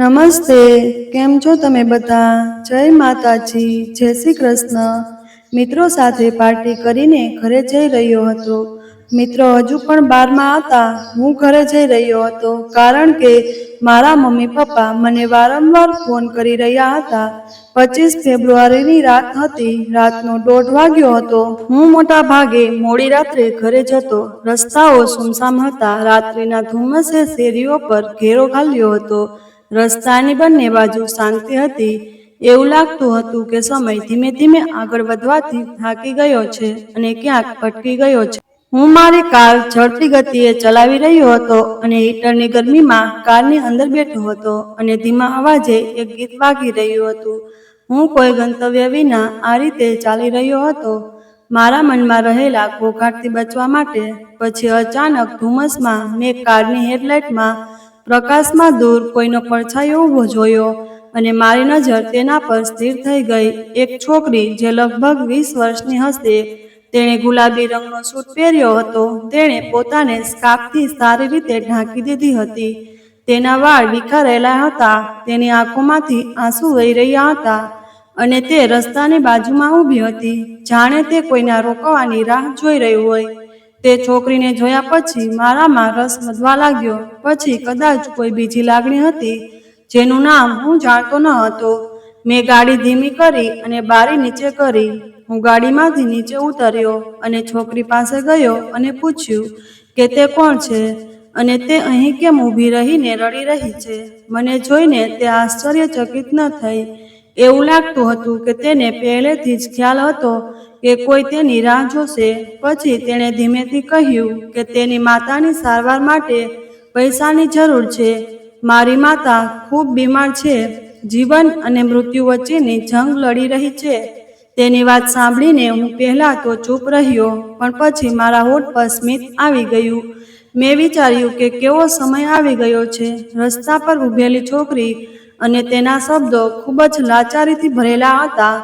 નમસ્તે, કેમ છો તમે બધા? જય માતાજી, જય શ્રી કૃષ્ણ. મિત્રો સાથે પાર્ટી કરીને ઘરે જઈ રહ્યો હતો. મિત્રો હજુ પણ બારમાં હતા. હું ઘરે જઈ રહ્યો હતો કારણ કે મારા મમ્મી પપ્પા મને વારંવાર ફોન કરી રહ્યા હતા. 25 ફેબ્રુઆરીની રાત હતી. રાતનો 1:30 વાગ્યો હતો. હું મોટા ભાગે મોડી રાત્રે ઘરે જતો. રસ્તાઓ સુમસામ હતા. રાત્રિના ધુમ્મસે શેરીઓ પર ઘેરો ઘાલ્યો હતો. રસ્તાની બંને બાજુ શાંતિ હતી. એવું લાગતું હતું કે સમય ધીમે ધીમે આગળ વધવાથી થાકી ગયો છે અને ક્યાંક અટકી ગયો છે. હું મારી કાર ઝડપી ગતિએ ચલાવી રહ્યો હતો અને હીટરની ગરમીમાં કારની અંદર બેઠો હતો અને ધીમા અવાજે એક ગીત વાગી રહ્યું હતું. હું કોઈ ગંતવ્ય વિના આ રીતે ચાલી રહ્યો હતો, મારા મનમાં રહેલા ઘોંઘાટથી બચવા માટે. પછી અચાનક ધુમ્મસમાં મેં કારની હેડલાઇટમાં પ્રકાશમાં દૂર કોઈનો પડછાયો ઊભો જોયો અને મારી નજર તેના પર સ્થિર થઈ ગઈ. એક છોકરી જે લગભગ 20 વર્ષની હશે. તેણે ગુલાબી રંગનો સૂટ પહેર્યો હતો. તેણે પોતાને સ્કાર્ફથી સારી રીતે ઢાંકી દીધી હતી. તેના વાળ વિખરાયેલા હતા. તેની આંખોમાંથી આંસુ વહી રહ્યા હતા અને તે રસ્તાની બાજુમાં ઊભી હતી, જાણે તે કોઈના રોકવાની રાહ જોઈ રહી હોય. તે છોકરીને જોયા પછી મારામાં રસ વધવા લાગ્યો. પછી કદાચ કોઈ બીજી લાગણી હતી જેનું નામ હું જાણતો ન હતો. મેં ગાડી ધીમી કરી અને બારી નીચે કરી. હું ગાડીમાંથી નીચે ઉતર્યો અને છોકરી પાસે ગયો અને પૂછ્યું કે તે કોણ છે અને તે અહીં કેમ ઊભી રહીને રડી રહી છે. મને જોઈને તે આશ્ચર્યચકિત ન થઈ. એવું લાગતું હતું કે તેને પહેલેથી જ ખ્યાલ હતો કે કોઈ તેની રાહ જોશે. પછી તેણે ધીમેથી કહ્યું કે તેની માતાની સારવાર માટે પૈસાની જરૂર છે. મારી માતા ખૂબ બીમાર છે, જીવન અને મૃત્યુ વચ્ચેની જંગ લડી રહી છે. તેની વાત સાંભળીને હું પહેલાં તો ચૂપ રહ્યો, પણ પછી મારા હોઠ પર સ્મિત આવી ગયું. મેં વિચાર્યું કે કેવો સમય આવી ગયો છે. રસ્તા પર ઊભેલી છોકરી અને તેના શબ્દો ખૂબ જ લાચારીથી ભરેલા હતા.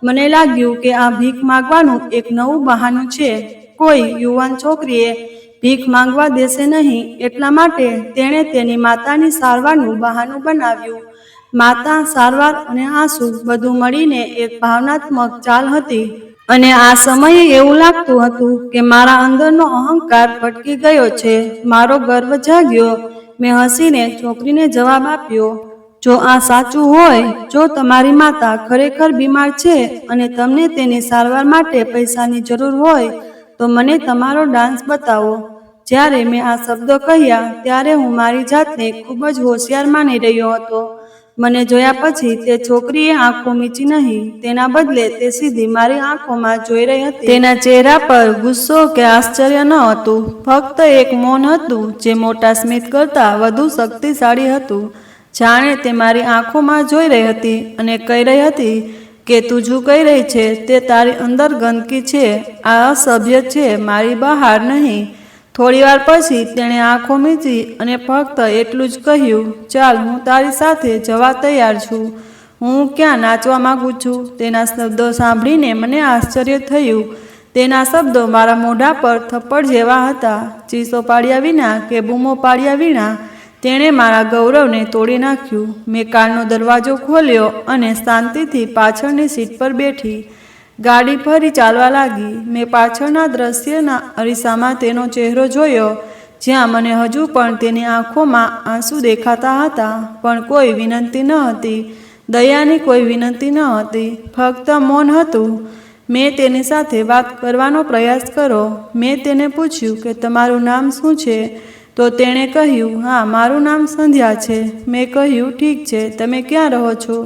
મને લાગ્યું કે આ ભીખ માંગવાનું એક નવું બહાનું છે. કોઈ યુવાન છોકરીએ ભીખ માંગવા દેશે નહીં, એટલા માટે તેણે તેની માતાની સારવારનું બહાનું બનાવ્યું. માતા, સારવાર અને આંસુ બધું મળીને એક ભાવનાત્મક ચાલ હતી. અને આ સમયે એવું લાગતું હતું કે મારા અંદરનો અહંકાર ભટકી ગયો છે. મારો ગર્વ જાગ્યો. મેં હસીને છોકરીને જવાબ આપ્યો, જો આ સાચું હોય, જો તમારી માતા ખરેખર બીમાર છે અને તમને તેની સારવાર માટે પૈસાની જરૂર હોય, તો મને તમારો ડાન્સ બતાવો. જ્યારે મેં આ શબ્દો કહ્યા ત્યારે હું મારી જાતને ખૂબ જ હોશિયાર માની રહ્યો હતો. મને જોયા પછી તે છોકરીએ આંખો મીચી નહીં. તેના બદલે તે સીધી મારી આંખોમાં જોઈ રહી હતી. તેના ચહેરા પર ગુસ્સો કે આશ્ચર્ય ન હતું, ફક્ત એક મૌન હતું જે મોટા સ્મિત કરતાં વધુ શક્તિશાળી હતું. જાણે તે મારી આંખોમાં જોઈ રહી હતી અને કહી રહી હતી કે તું જો કહી રહી છે તે તારી અંદર ગંદકી છે, આ અસભ્ય છે, મારી બહાર નહીં. થોડીવાર પછી તેણે આંખો મીચી અને ફક્ત એટલું જ કહ્યું, ચાલ, હું તારી સાથે જવા તૈયાર છું. હું ક્યાં નાચવા માંગુ છું. તેના શબ્દો સાંભળીને મને આશ્ચર્ય થયું. તેના શબ્દો મારા મોઢા પર થપ્પડ જેવા હતા. ચીસો પાડ્યા વિના કે બૂમો પાડ્યા વિના તેણે મારા ગૌરવને તોડી નાખ્યું. મેં કારનો દરવાજો ખોલ્યો અને શાંતિથી પાછળની સીટ પર બેઠી. ગાડી ફરી ચાલવા લાગી. મેં પાછળના દ્રશ્યના અરીસામાં તેનો ચહેરો જોયો, જ્યાં મને હજુ પણ તેની આંખોમાં આંસુ દેખાતા હતા, પણ કોઈ વિનંતી ન હતી. દયાની કોઈ વિનંતી ન હતી, ફક્ત મૌન હતું. મેં તેની સાથે વાત કરવાનો પ્રયાસ કર્યો. મેં તેને પૂછ્યું કે તમારું નામ શું છે? તો તેણે કહ્યું, હા, મારું નામ સંધ્યા છે. મેં કહ્યું, ઠીક છે, તમે ક્યાં રહો છો?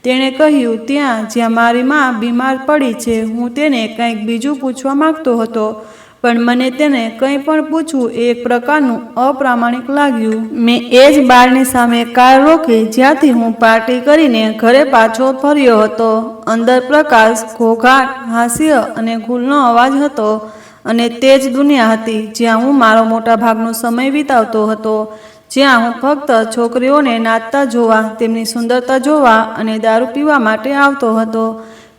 તેણે કહ્યું, ત્યાં જ્યાં મારી મા બીમાર પડી છે. હું તેને કંઈક બીજું પૂછવા માંગતો હતો, પણ મને તેને કંઈ પણ પૂછવું એ એક પ્રકારનું અપ્રામાણિક લાગ્યું. મેં એ જ બારની સામે કાર રોકી જ્યાંથી હું પાર્ટી કરીને ઘરે પાછો ફર્યો હતો. અંદર પ્રકાશ, ઘોંઘાટ, હાસ્ય અને ગુલનો અવાજ હતો અને તે જ દુનિયા હતી જ્યાં હું મારો મોટા ભાગનો સમય વિતાવતો હતો, જ્યાં હું ફક્ત છોકરીઓને નાચતા જોવા, તેમની સુંદરતા જોવા અને દારૂ પીવા માટે આવતો હતો.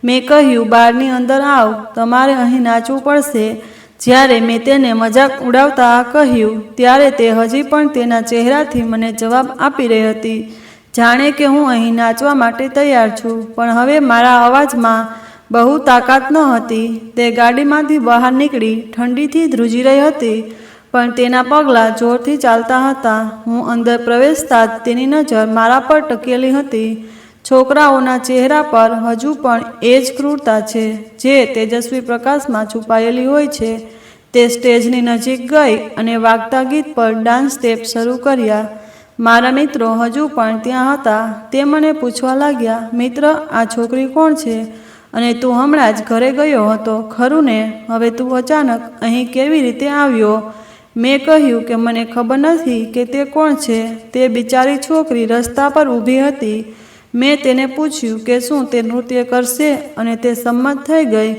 મેં કહ્યું, બારની અંદર આવ, તમારે અહીં નાચવું પડશે. જ્યારે મેં તેને મજાક ઉડાવતા કહ્યું ત્યારે તે હજી પણ તેના ચહેરાથી મને જવાબ આપી રહી હતી. જાણે કે હું અહીં નાચવા માટે તૈયાર છું, પણ હવે મારા અવાજમાં બહુ તાકાત ન હતી. તે ગાડીમાંથી બહાર નીકળી ઠંડીથી ધ્રુજી રહી હતી, પણ તેના પગલાં જોરથી ચાલતા હતા. હું અંદર પ્રવેશતા જ તેની નજર મારા પર ટકેલી હતી. છોકરાઓના ચહેરા પર હજુ પણ એ જ ક્રૂરતા છે જે તેજસ્વી પ્રકાશમાં છુપાયેલી હોય છે. તે સ્ટેજની નજીક ગઈ અને વાગતા ગીત પર ડાન્સ સ્ટેપ શરૂ કર્યા. મારા મિત્રો હજુ પણ ત્યાં હતા. તે મને પૂછવા લાગ્યા, મિત્ર, આ છોકરી કોણ છે? અને તું હમણાં જ ઘરે ગયો હતો, ખરું ને? હવે તું અચાનક અહીં કેવી રીતે આવ્યો? મેં કહ્યું કે મને ખબર નથી કે તે કોણ છે. તે બિચારી છોકરી રસ્તા પર ઊભી હતી. મેં તેને પૂછ્યું કે શું તે નૃત્ય કરશે, અને તે સંમત થઈ ગઈ.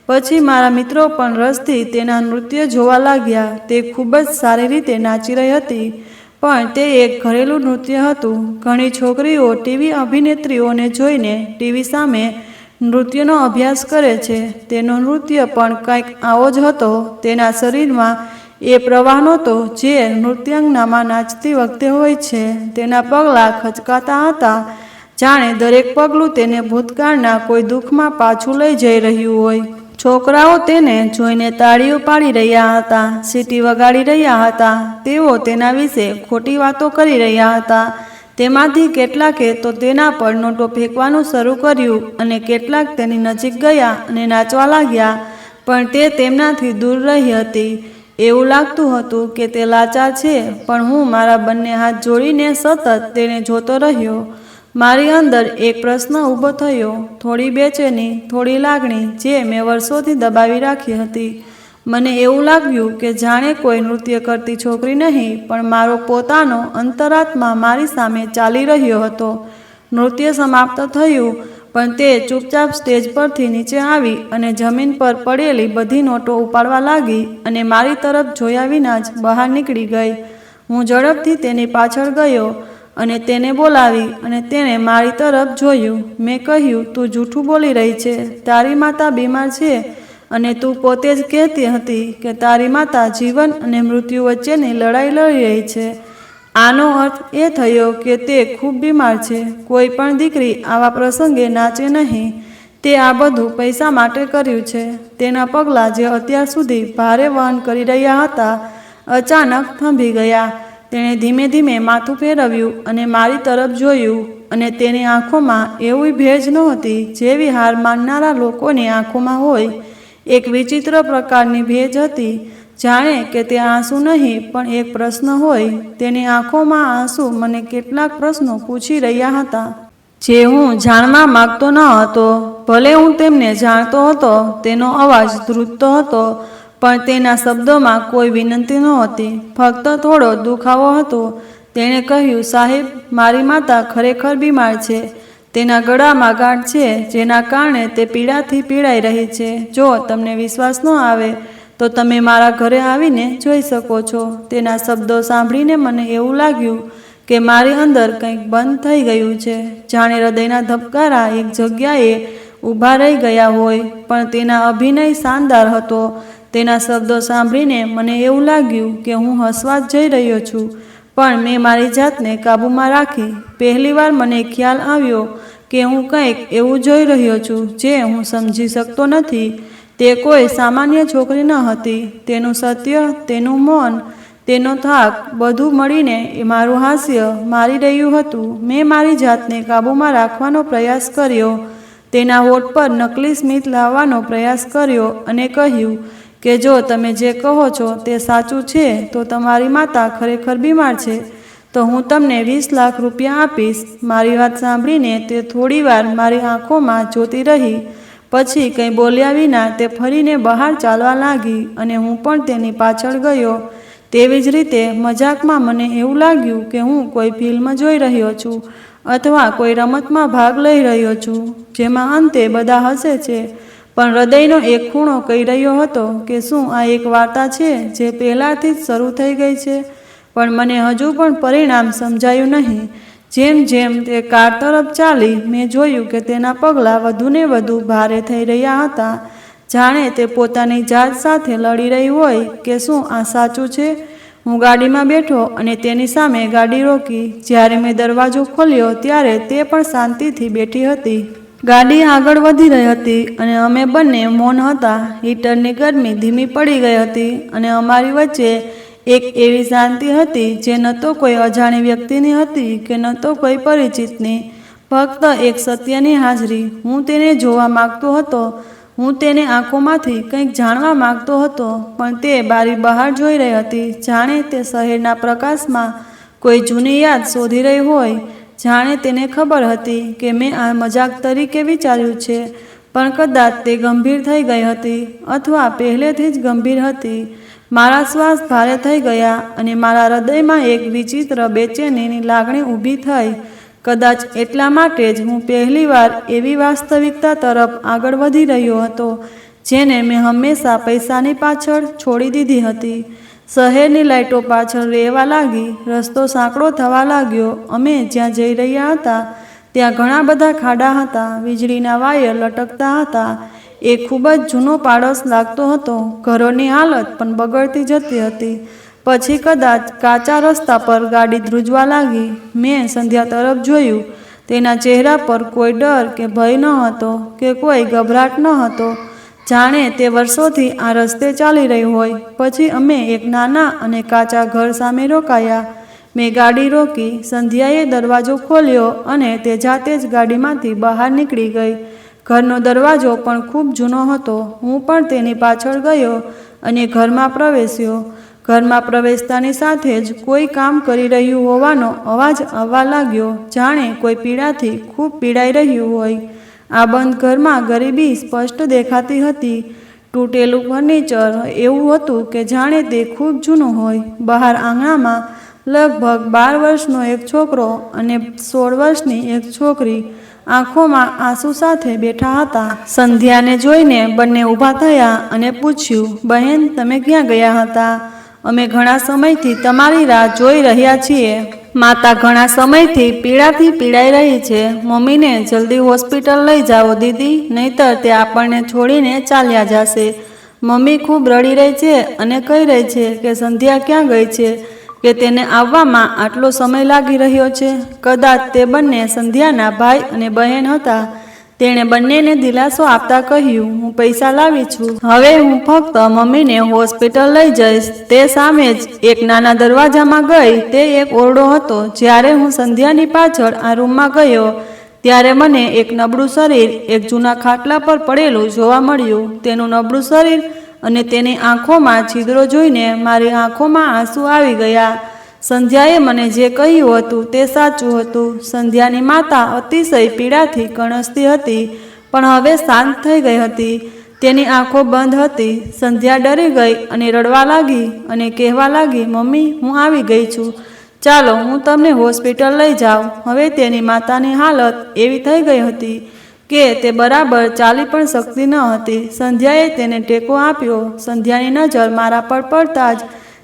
પછી મારા મિત્રો પણ રસથી તેના નૃત્ય જોવા લાગ્યા. તે ખૂબ જ સારી રીતે નાચી રહી હતી, પણ તે એક ઘરેલું નૃત્ય હતું. ઘણી છોકરીઓ ટીવી અભિનેત્રીઓને જોઈને ટીવી સામે નૃત્યનો અભ્યાસ કરે છે. તેનો નૃત્ય પણ કંઈક આવો જ હતો. તેના શરીરમાં એ પ્રવાહ નહોતો જે નૃત્યાંગનામાં નાચતી વખતે હોય છે. તેના પગલાં ખચકાતા હતા, જાણે દરેક પગલું તેને ભૂતકાળના કોઈ દુઃખમાં પાછું લઈ જઈ રહ્યું હોય. છોકરાઓ તેને જોઈને તાળીઓ પાડી રહ્યા હતા, સીટી વગાડી રહ્યા હતા. તેઓ તેના વિશે ખોટી વાતો કરી રહ્યા હતા. તેમાંથી કેટલાકે તો તેના પર નોટો ફેંકવાનું શરૂ કર્યું, અને કેટલાક તેની નજીક ગયા અને નાચવા લાગ્યા, પણ તે તેમનાથી દૂર રહી હતી. એવું લાગતું હતું કે તે લાચાર છે, પણ હું મારા બંને હાથ જોડીને સતત તેને જોતો રહ્યો. મારી અંદર એક પ્રશ્ન ઊભો થયો, થોડી બેચેની, થોડી લાગણી જે મેં વર્ષોથી દબાવી રાખી હતી. મને એવું લાગ્યું કે જાણે કોઈ નૃત્ય કરતી છોકરી નહીં, પણ મારો પોતાનો અંતરાત્મા મારી સામે ચાલી રહ્યો હતો. નૃત્ય સમાપ્ત થયું, પણ તે ચૂપચાપ સ્ટેજ પરથી નીચે આવી અને જમીન પર પડેલી બધી નોટો ઉપાડવા લાગી અને મારી તરફ જોયા વિના જ બહાર નીકળી ગઈ. હું ઝડપથી તેની પાછળ ગયો અને તેને બોલાવી, અને તેણે મારી તરફ જોયું. મેં કહ્યું, તું જૂઠું બોલી રહી છે. તારી માતા બીમાર છે, અને તું પોતે જ કહેતી હતી કે તારી માતા જીવન અને મૃત્યુ વચ્ચેની લડાઈ લડી રહી છે. આનો અર્થ એ થયો કે તે ખૂબ બીમાર છે. કોઈ પણ દીકરી આવા પ્રસંગે નાચે નહીં. તે આ બધું પૈસા માટે કર્યું છે. તેના પગલાં જે અત્યાર સુધી ભારે વહન કરી રહ્યા હતા, અચાનક થંભી ગયા. તેણે ધીમે ધીમે માથું ફેરવ્યું અને મારી તરફ જોયું, અને તેની આંખોમાં એવી ભેજ નહોતી જેવી હાર માનનારા લોકોની આંખોમાં હોય. એક વિચિત્ર પ્રકારની ભેજ હતી, જાણે કે તે આંસુ નહીં, પણ એક પ્રશ્ન હોય. તેની આંખોમાં આંસુ મને કેટલાક પ્રશ્નો પૂછી રહ્યા હતા, જે હું જાણવા માંગતો ન હતો. ભલે હું તેમને જાણતો હતો. તેનો અવાજ ધ્રુજતો હતો, પણ તેના શબ્દોમાં કોઈ વિનંતી નહોતી, ફક્ત થોડો દુખાવો હતો. તેણે કહ્યું, સાહેબ, મારી માતા ખરેખર બીમાર છે. તેના ગળામાં ગાંઠ છે, જેના કારણે તે પીડાથી પીડાઈ રહી છે. જો તમને વિશ્વાસ ન આવે તો તમે મારા ઘરે આવીને જોઈ શકો છો. તેના શબ્દો સાંભળીને મને એવું લાગ્યું કે મારી અંદર કંઈક બંધ થઈ ગયું છે, જાણે હૃદયના ધબકારા એક જગ્યાએ ઊભા રહી ગયા હોય. પણ તેના અભિનય શાનદાર હતો. તેના શબ્દો સાંભળીને મને એવું લાગ્યું કે હું હસવા જ જઈ રહ્યો છું, પણ મેં મારી જાતને કાબૂમાં રાખી. પહેલીવાર મને ખ્યાલ આવ્યો કે હું કંઈક એવું જોઈ રહ્યો છું જે હું સમજી શકતો નથી. તે કોઈ સામાન્ય છોકરી ન હતી. તેનું સત્ય, તેનું મૌન, તેનો થાક, બધું મળીને મારું હાસ્ય મારી રહ્યું હતું. મેં મારી જાતને કાબૂમાં રાખવાનો પ્રયાસ કર્યો, તેના હોઠ પર નકલી સ્મિત લાવવાનો પ્રયાસ કર્યો, અને કહ્યું કે જો તમે જે કહો છો તે સાચું છે, તો તમારી માતા ખરેખર બીમાર છે, તો હું તમને 20 લાખ રૂપિયા આપીશ. મારી વાત સાંભળીને તે થોડીવાર મારી આંખોમાં જોતી રહી. પછી કંઈ બોલ્યા વિના તે ફરીને બહાર ચાલવા લાગી, અને હું પણ તેની પાછળ ગયો. તેવી જ રીતે મજાકમાં મને એવું લાગ્યું કે હું કોઈ ફિલ્મ જોઈ રહ્યો છું, અથવા કોઈ રમતમાં ભાગ લઈ રહ્યો છું, જેમાં અંતે બધા હસે છે, પણ હૃદયનો એક ખૂણો કહી રહ્યો હતો કે શું આ એક વાર્તા છે જે પહેલાંથી જ શરૂ થઈ ગઈ છે. પણ મને હજુ પણ પરિણામ સમજાયું નહીં. જેમ જેમ તે કાર તરફ ચાલી, મેં જોયું કે તેના પગલાં વધુને વધુ ભારે થઈ રહ્યા હતા, જાણે તે પોતાની જાત સાથે લડી રહી હોય કે શું આ સાચું છે. હું ગાડીમાં બેઠો અને તેની સામે ગાડી રોકી. જ્યારે મેં દરવાજો ખોલ્યો ત્યારે તે પણ શાંતિથી બેઠી હતી. ગાડી આગળ વધી રહી હતી અને અમે બંને મૌન હતા. હીટરની ગરમી ધીમી પડી ગઈ હતી અને અમારી વચ્ચે એક એવી શાંતિ હતી જે ન તો કોઈ અજાણી વ્યક્તિની હતી કે ન તો કોઈ પરિચિતની. ફક્ત એક સત્યની હાજરી. હું તેને જોવા માંગતો હતો. હું તેને આંખોમાંથી કંઈક જાણવા માંગતો હતો, પણ તે બારી બહાર જોઈ રહી હતી, જાણે તે શહેરના પ્રકાશમાં કોઈ જૂની યાદ શોધી રહી હોય. જાણે તેને ખબર હતી કે મેં આ મજાક તરીકે વિચાર્યું છે, પણ કદાચ તે ગંભીર થઈ ગઈ હતી અથવા પહેલેથી જ ગંભીર હતી. મારા શ્વાસ ભારે થઈ ગયા અને મારા હૃદયમાં એક વિચિત્ર બેચેનીની લાગણી ઊભી થઈ. કદાચ એટલા માટે જ હું પહેલીવાર એવી વાસ્તવિકતા તરફ આગળ વધી રહ્યો હતો જેને મેં હંમેશા પૈસાની પાછળ છોડી દીધી હતી. શહેરની લાઇટો પાછળ રહેવા લાગી. રસ્તો સાંકડો થવા લાગ્યો. અમે જ્યાં જઈ રહ્યા હતા ત્યાં ઘણા બધા ખાડા હતા. વીજળીના વાયર લટકતા હતા. એ ખૂબ જ જૂનો પાડોશ લાગતો હતો. ઘરોની હાલત પણ બગડતી જતી હતી. પછી કદાચ કાચા રસ્તા પર ગાડી ધ્રુજવા લાગી. મેં સંધ્યા તરફ જોયું. તેના ચહેરા પર કોઈ ડર કે ભય ન હતો કે કોઈ ગભરાટ ન હતો, જાણે તે વર્ષોથી આ રસ્તે ચાલી રહી હોય. પછી અમે એક નાના અને કાચા ઘર સામે રોકાયા. મેં ગાડી રોકી. સંધ્યાએ દરવાજો ખોલ્યો અને તે જાતે જ ગાડીમાંથી બહાર નીકળી ગઈ. ઘરનો દરવાજો પણ ખૂબ જૂનો હતો. હું પણ તેની પાછળ ગયો અને ઘરમાં પ્રવેશ્યો. ઘરમાં પ્રવેશતાની સાથે જ કોઈ કામ કરી રહ્યું હોવાનો અવાજ આવવા લાગ્યો, જાણે કોઈ પીડાથી ખૂબ પીડાઈ રહ્યું હોય. આ બંધ ઘરમાં ગરીબી સ્પષ્ટ દેખાતી હતી. તૂટેલું ફર્નિચર એવું હતું કે જાણે તે ખૂબ જૂનું હોય. બહાર આંગણામાં લગભગ 12 વર્ષનો એક છોકરો અને 16 વર્ષની એક છોકરી આંખોમાં આંસુ સાથે બેઠા હતા. સંધ્યાને જોઈને બંને ઊભા થયા અને પૂછ્યું, બહેન, તમે ક્યાં ગયા હતા? અમે ઘણા સમયથી તમારી રાહ જોઈ રહ્યા છીએ. માતા ઘણા સમયથી પીડાથી પીડાઈ રહી છે. મમ્મીને જલ્દી હોસ્પિટલ લઈ જાઓ દીદી, નહીતર તે આપણને છોડીને ચાલ્યા જશે. મમ્મી ખૂબ રડી રહી છે અને કહી રહી છે કે સંધ્યા ક્યાં ગઈ છે, કે તેને આવવામાં આટલો સમય લાગી રહ્યો છે. કદાચ તે બંને સંધ્યાના ભાઈ અને બહેન હતા. તેણે બંનેને દિલાસો આપતા કહ્યું, હું પૈસા લાવી છું. હવે હું ફક્ત મમ્મીને હોસ્પિટલ લઈ જઈશ. તે સામે જ એક નાના દરવાજામાં ગઈ. તે એક ઓરડો હતો. જ્યારે હું સંધ્યાની પાછળ આ રૂમમાં ગયો ત્યારે મને એક નબળું શરીર એક જૂના ખાટલા પર પડેલું જોવા મળ્યું. તેનું નબળું શરીર અને તેની આંખોમાં છિદ્રો જોઈને મારી આંખોમાં આંસુ આવી ગયા. સંધ્યાએ મને જે કહ્યું હતું તે સાચું હતું. સંધ્યાની માતા અતિશય પીડાથી કણસતી હતી, પણ હવે શાંત થઈ ગઈ હતી. તેની આંખો બંધ હતી. સંધ્યા ડરી ગઈ અને રડવા લાગી અને કહેવા લાગી, મમ્મી, હું આવી ગઈ છું. ચાલો હું તમને હોસ્પિટલ લઈ જાઉં. હવે તેની માતાની હાલત એવી થઈ ગઈ હતી કે તે બરાબર ચાલી પણ શકતી ન હતી. સંધ્યાએ તેને ટેકો આપ્યો. સંધ્યાની નજર મારા પર પડતા જ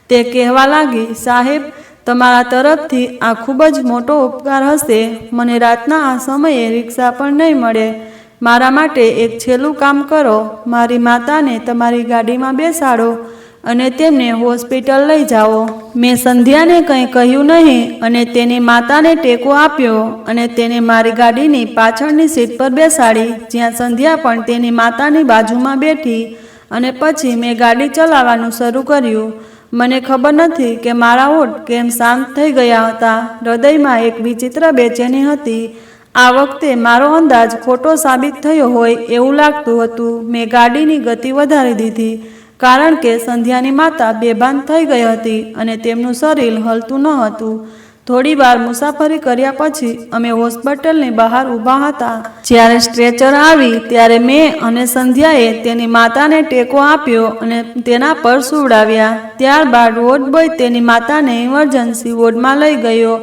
તે કહેવા લાગી, સાહેબ, તમારા તરફથી આ ખૂબ જ મોટો ઉપકાર હશે. મને રાતના આ સમયે રિક્ષા પણ નહીં મળે. મારા માટે એક છેલ્લું કામ કરો. મારી માતાને તમારી ગાડીમાં બેસાડો અને તેમને હોસ્પિટલ લઈ જાઓ. મેં સંધ્યાને કંઈ કહ્યું નહીં અને તેની માતાને ટેકો આપ્યો અને તેને મારી ગાડીની પાછળની સીટ પર બેસાડી, જ્યાં સંધ્યા પણ તેની માતાની બાજુમાં બેઠી. અને પછી મેં ગાડી ચલાવવાનું શરૂ કર્યું. મને ખબર નથી કે મારા હોઠ કેમ શાંત થઈ ગયા હતા. હૃદયમાં એક વિચિત્ર બેચેની હતી. આ વખતે મારો અંદાજ ખોટો સાબિત થયો હોય એવું લાગતું હતું. મેં ગાડીની ગતિ વધારી દીધી કારણ કે સંધ્યાની માતા બેભાન થઈ ગઈ હતી અને તેમનું શરીર હલતું ન હતું. થોડી વાર મુસાફરી કર્યા પછી અમે હોસ્પિટલની બહાર ઊભા હતા. જ્યારે સ્ટ્રેચર આવી ત્યારે મેં અને સંધ્યાએ તેની માતાને ટેકો આપ્યો અને તેના પર સુવડાવ્યા. ત્યારબાદ વોર્ડ બોય તેની માતાને ઇમરજન્સી વોર્ડમાં લઈ ગયો.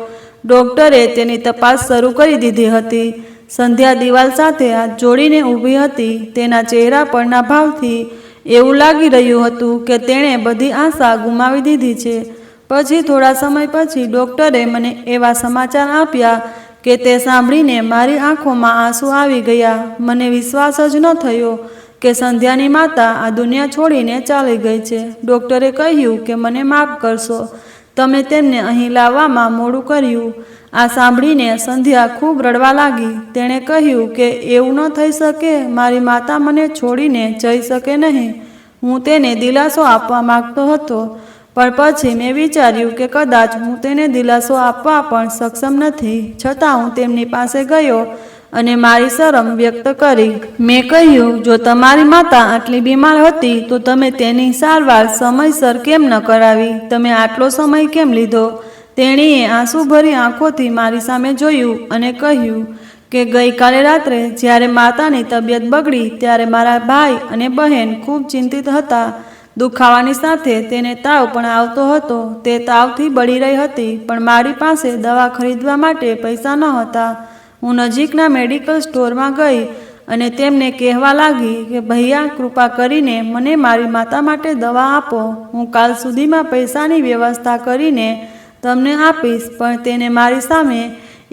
ડૉક્ટરે તેની તપાસ શરૂ કરી દીધી હતી. સંધ્યા દિવાલ સાથે હાથ જોડીને ઊભી હતી. તેના ચહેરા પરના ભાવથી એવું લાગી રહ્યું હતું કે તેણે બધી આશા ગુમાવી દીધી છે. પછી થોડા સમય પછી ડૉક્ટરે મને એવા સમાચાર આપ્યા કે તે સાંભળીને મારી આંખોમાં આંસુ આવી ગયા. મને વિશ્વાસ જ ન થયો. કે સંધ્યાની માતા આ દુનિયા છોડીને ચાલી ગઈ છે. ડૉક્ટરે કહ્યું કે મને માફ કરશો, તમે તેમને અહીં લાવવામાં મોડું કર્યું. આ સાંભળીને સંધ્યા ખૂબ રડવા લાગી. તેણે કહ્યું કે એવું ન થઈ શકે, મારી માતા મને છોડીને જઈ શકે નહીં. હું તેને દિલાસો આપવા માગતો હતો, પણ પછી મેં વિચાર્યું કે કદાચ હું તેને દિલાસો આપવા પણ સક્ષમ નથી. છતાં હું તેમની પાસે ગયો અને મારી શરમ વ્યક્ત કરી. મેં કહ્યું, જો તમારી માતા આટલી બીમાર હતી તો તમે તેની સારવાર સમયસર કેમ ન કરાવી? તમે આટલો સમય કેમ લીધો? તેણીએ આંસુભરી આંખોથી મારી સામે જોયું અને કહ્યું કે ગઈકાલે રાત્રે જ્યારે માતાની તબિયત બગડી ત્યારે મારા ભાઈ અને બહેન ખૂબ ચિંતિત હતા. દુખાવાની સાથે તેને તાવ પણ આવતો હતો. તે તાવથી બળી રહી હતી, પણ મારી પાસે દવા ખરીદવા માટે પૈસા ન હતા. હું નજીકના મેડિકલ સ્ટોરમાં ગઈ અને તેમને કહેવા લાગી કે ભૈયા, કૃપા કરીને મને મારી માતા માટે દવા આપો. હું કાલ સુધીમાં પૈસાની વ્યવસ્થા કરીને તમને આપીશ. પણ તેને મારી સામે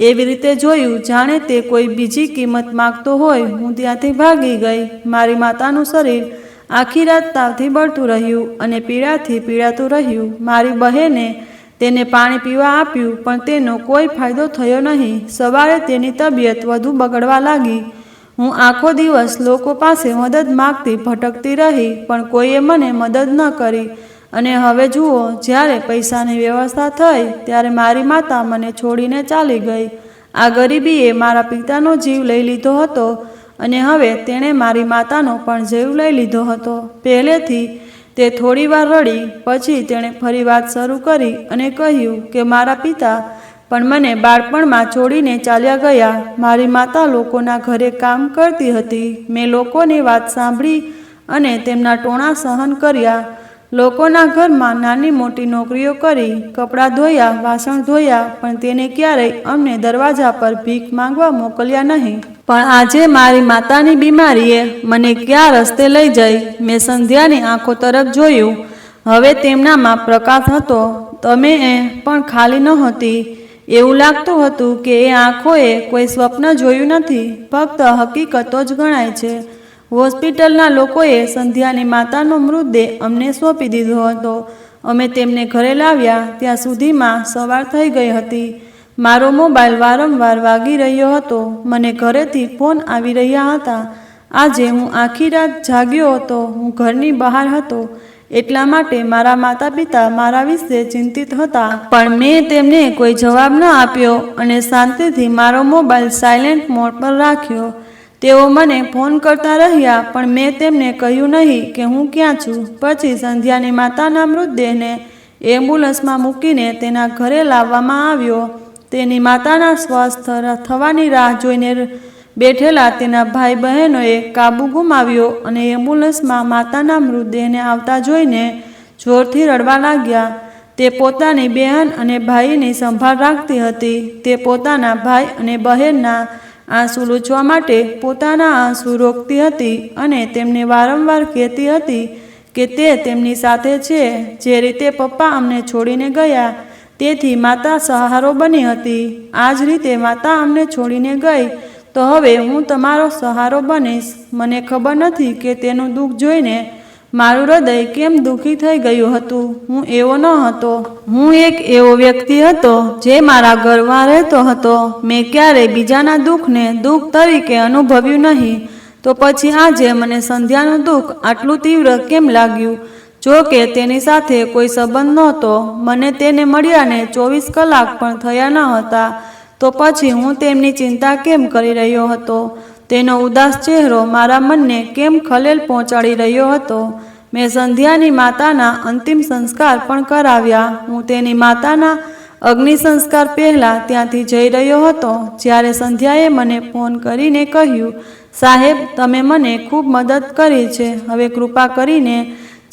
એવી રીતે જોયું જાણે તે કોઈ બીજી કિંમત માગતો હોય. હું ત્યાંથી ભાગી ગઈ. મારી માતાનું શરીર આખી રાત તાવથી બળતું રહ્યું અને પીડાથી પીડાતું રહ્યું. મારી બહેને તેને પાણી પીવા આપ્યું, પણ તેનો કોઈ ફાયદો થયો નહીં. સવારે તેની તબિયત વધુ બગડવા લાગી. હું આખો દિવસ લોકો પાસે મદદ માગતી ભટકતી રહી, પણ કોઈએ મને મદદ ન કરી. અને હવે જુઓ, જ્યારે પૈસાની વ્યવસ્થા થઈ ત્યારે મારી માતા મને છોડીને ચાલી ગઈ. આ ગરીબીએ મારા પિતાનો જીવ લઈ લીધો હતો અને હવે તેણે મારી માતાનો પણ જીવ લઈ લીધો હતો. પહેલેથી તે થોડી વાર રડી, પછી તેણે ફરી વાત શરૂ કરી અને કહ્યું કે મારા પિતા પણ મને બાળપણમાં છોડીને ચાલ્યા ગયા. મારી માતા લોકોના ઘરે કામ કરતી હતી. મેં લોકોની વાત સાંભળી અને તેમના ટોણા સહન કર્યા. લોકોના ઘરમાં નાની મોટી નોકરીઓ કરી, કપડાં ધોયા, વાસણ ધોયા, પણ તેને ક્યારેય અમને દરવાજા પર ભીખ માંગવા મોકલ્યા નહીં. પણ આજે મારી માતાની બીમારીએ મને ક્યાં રસ્તે લઈ જઈ. મેં સંધ્યાની આંખો તરફ જોયું. હવે તેમનામાં પ્રકાશ હતો. તમે પણ ખાલી નહોતી. એવું લાગતું હતું કે એ આંખોએ કોઈ સ્વપ્ન જોયું નથી, ફક્ત હકીકતો જ ગણાય છે. હોસ્પિટલના લોકોએ સંધ્યાની માતાનો મૃતદેહ અમને સોંપી દીધો હતો. અમે તેમને ઘરે લાવ્યા ત્યાં સુધીમાં સવાર થઈ ગઈ હતી. મારો મોબાઈલ વારંવાર વાગી રહ્યો હતો. મને ઘરેથી ફોન આવી રહ્યા હતા. આજે હું આખી રાત જાગ્યો હતો. હું ઘરની બહાર હતો, એટલા માટે મારા માતા પિતા મારા વિશે ચિંતિત હતા. પણ મેં તેમને કોઈ જવાબ ન આપ્યો અને શાંતિથી મારો મોબાઈલ સાયલેન્ટ મોડ પર રાખ્યો. તેઓ મને ફોન કરતા રહ્યા, પણ મેં તેમને કહ્યું નહીં કે હું ક્યાં છું. પછી સંધ્યાની માતાના મૃતદેહને એમ્બ્યુલન્સમાં મૂકીને તેના ઘરે લાવવામાં આવ્યો. તેની માતાના સ્વસ્થ થવાની રાહ જોઈને બેઠેલા તેના ભાઈ બહેનોએ કાબુ ગુમાવ્યો અને એમ્બ્યુલન્સમાં માતાના મૃતદેહને આવતા જોઈને જોરથી રડવા લાગ્યા. તે પોતાની બહેન અને ભાઈની સંભાળ રાખતી હતી. તે પોતાના ભાઈ અને બહેનના આંસુ લૂછવા માટે પોતાના આંસુ રોકતી હતી અને તેમને વારંવાર કહેતી હતી કે તે તેમની સાથે છે. જે રીતે પપ્પા અમને છોડીને ગયા, તેથી માતા સહારો બની હતી. આ જ રીતે માતા અમને છોડીને ગઈ, તો હવે હું તમારો સહારો બનીશ. મને ખબર નથી કે તેનું દુઃખ જોઈને મારું હૃદય કેમ દુઃખી થઈ ગયું હતું. હું એવો ન હતો. હું એક એવો વ્યક્તિ હતો જે મારા ઘરમાં રહેતો હતો. મેં ક્યારેય બીજાના દુઃખને દુઃખ તરીકે અનુભવ્યું નહીં. તો પછી આજે મને સંધ્યાનું દુઃખ આટલું તીવ્ર કેમ લાગ્યું? જો કે તેની સાથે કોઈ સંબંધ નહોતો. મને તેને મળ્યાને 24 કલાક પણ થયા ન હતા. તો પછી હું તેમની ચિંતા કેમ કરી રહ્યો હતો? તેનો ઉદાસ ચહેરો મારા મનને કેમ ખલેલ પહોંચાડી રહ્યો હતો? મેં સંધ્યાની માતાના અંતિમ સંસ્કાર પણ કરાવ્યા. હું તેની માતાના અગ્નિ સંસ્કાર પહેલાં ત્યાંથી જઈ રહ્યો હતો જ્યારે સંધ્યાએ મને ફોન કરીને કહ્યું, સાહેબ, તમે મને ખૂબ મદદ કરી છે. હવે કૃપા કરીને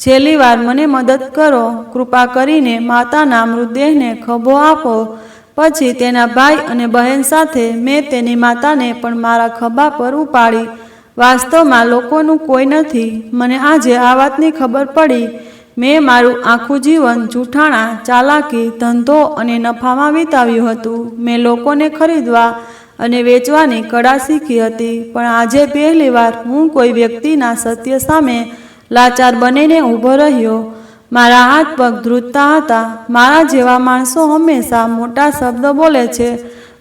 છેલ્લી વાર મને મદદ કરો. કૃપા કરીને માતાના મૃતદેહને ખભો આપો. પછી તેના ભાઈ અને બહેન સાથે મેં તેની માતાને પણ મારા ખભા પર ઉપાડી. વાસ્તવમાં લોકોનું કોઈ નથી. મને આજે આ વાતની ખબર પડી. મેં મારું આખું જીવન જૂઠાણા, ચાલાકી, ધંધો અને નફામાં વિતાવ્યું હતું. મેં લોકોને ખરીદવા અને વેચવાની કળા શીખી હતી, પણ આજે પહેલીવાર હું કોઈ વ્યક્તિના સત્ય સામે લાચાર બનીને ઊભો રહ્યો. મારા હાથ પગ ધ્રુજતા હતા. મારા જેવા માણસો હંમેશા મોટા શબ્દો બોલે છે,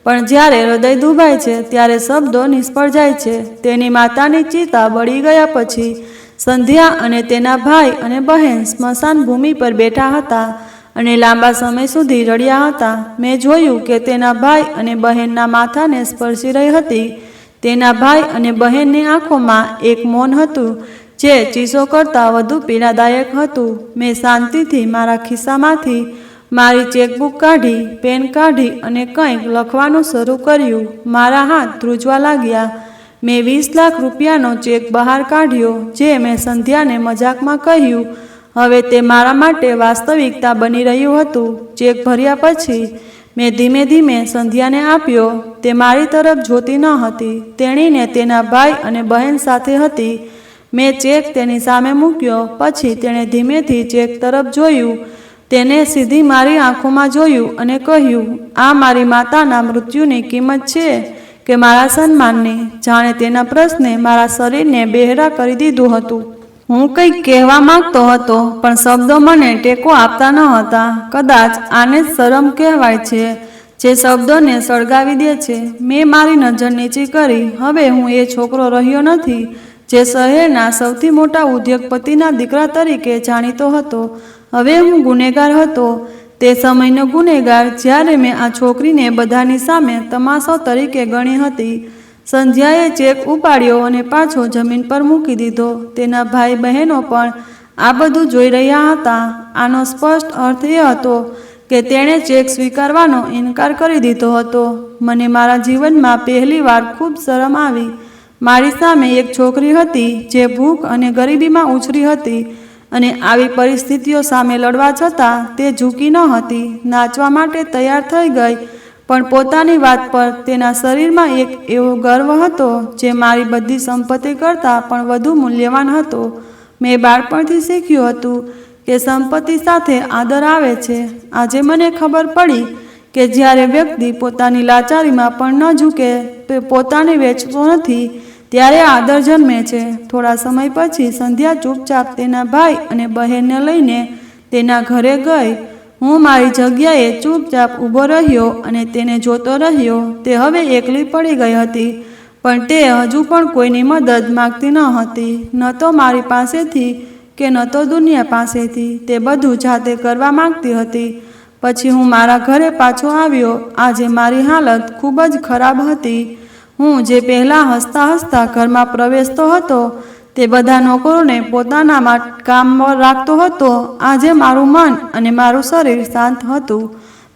પણ જ્યારે હૃદય દુભાય છે ત્યારે શબ્દો નિષ્ફળ જાય છે. તેની માતાની ચિતા બળી ગયા પછી સંધ્યા અને તેના ભાઈ અને બહેન સ્મશાન ભૂમિ પર બેઠા હતા અને લાંબા સમય સુધી રડ્યા હતા. મેં જોયું કે તેના ભાઈ અને બહેનના માથાને સ્પર્શી રહી હતી. તેના ભાઈ અને બહેનની આંખોમાં એક મૌન હતું જે ચીસો કરતાં વધુ પીડાદાયક હતું. મેં શાંતિથી મારા ખિસ્સામાંથી મારી ચેકબુક કાઢી, પેન કાઢી અને કંઈક લખવાનું શરૂ કર્યું. મારા હાથ ધ્રુજવા લાગ્યા. મેં 20 લાખ રૂપિયાનો ચેક બહાર કાઢ્યો, જે મેં સંધ્યાને મજાકમાં કહ્યું. હવે તે મારા માટે વાસ્તવિકતા બની રહ્યું હતું. ચેક ભર્યા પછી મેં ધીમે ધીમે સંધ્યાને આપ્યો. તે મારી તરફ જોતી ન હતી. તેણીને તેના ભાઈ અને બહેન સાથે હતી. મેં ચેક તેની સામે મૂક્યો. પછી તેણે ધીમેથી ચેક તરફ જોયું. તેને સીધી મારી આંખોમાં જોયું અને કહ્યું, આ મારી માતાના મૃત્યુની કિંમત છે કે મારા સન્માનની? જાણે તેના પ્રશ્ને મારા શરીરને બહેરા કરી દીધું હતું. હું કંઈક કહેવા માંગતો હતો, પણ શબ્દો મને ટેકો આપતા ન હતા. કદાચ આને જ શરમ કહેવાય છે, જે શબ્દોને સળગાવી દે છે. મેં મારી નજર નીચી કરી. હવે હું એ છોકરો રહ્યો નથી જે શહેરના સૌથી મોટા ઉદ્યોગપતિના દીકરા તરીકે જાણીતો હતો. હવે હું ગુનેગાર હતો. તે સમયનો ગુનેગાર, જ્યારે મેં આ છોકરીને બધાની સામે તમાશો તરીકે ગણી હતી. સંધ્યાએ ચેક ઉપાડ્યો અને પાછો જમીન પર મૂકી દીધો. તેના ભાઈ બહેનો પણ આ બધું જોઈ રહ્યા હતા. આનો સ્પષ્ટ અર્થ એ હતો કે તેણે ચેક સ્વીકારવાનો ઇનકાર કરી દીધો હતો. મને મારા જીવનમાં પહેલીવાર ખૂબ શરમ આવી. મારી સામે એક છોકરી હતી જે ભૂખ અને ગરીબીમાં ઉછરી હતી અને આવી પરિસ્થિતિઓ સામે લડવા છતાં તે ઝૂકી ન હતી. નાચવા માટે તૈયાર થઈ ગઈ, પણ પોતાની વાત પર તેના શરીરમાં એક એવો ગર્વ હતો જે મારી બધી સંપત્તિ કરતાં પણ વધુ મૂલ્યવાન હતો. મેં બાળપણથી શીખ્યું હતું કે સંપત્તિ સાથે આદર આવે છે. આજે મને ખબર પડી કે જ્યારે વ્યક્તિ પોતાની લાચારીમાં પણ ન ઝૂકે, તે પોતાને વેચતો નથી, ત્યારે આદર જન્મે છે. થોડા સમય પછી સંધ્યા ચૂપચાપ તેના ભાઈ અને બહેનને લઈને તેના ઘરે ગઈ. હું મારી જગ્યાએ ચૂપચાપ ઊભો રહ્યો અને તેને જોતો રહ્યો. તે હવે એકલી પડી ગઈ હતી, પણ તે હજુ પણ કોઈની મદદ માગતી ન હતી. ન તો મારી પાસેથી કે ન તો દુનિયા પાસેથી. તે બધું જાતે કરવા માંગતી હતી. પછી હું મારા ઘરે પાછો આવ્યો. આજે મારી હાલત ખૂબ જ ખરાબ હતી. હું જે પહેલાં હસતા હસતા ઘરમાં પ્રવેશતો હતો, તે બધા નોકરોને પોતાના કામમાં રાખતો હતો, આજે મારું મન અને મારું શરીર શાંત હતું.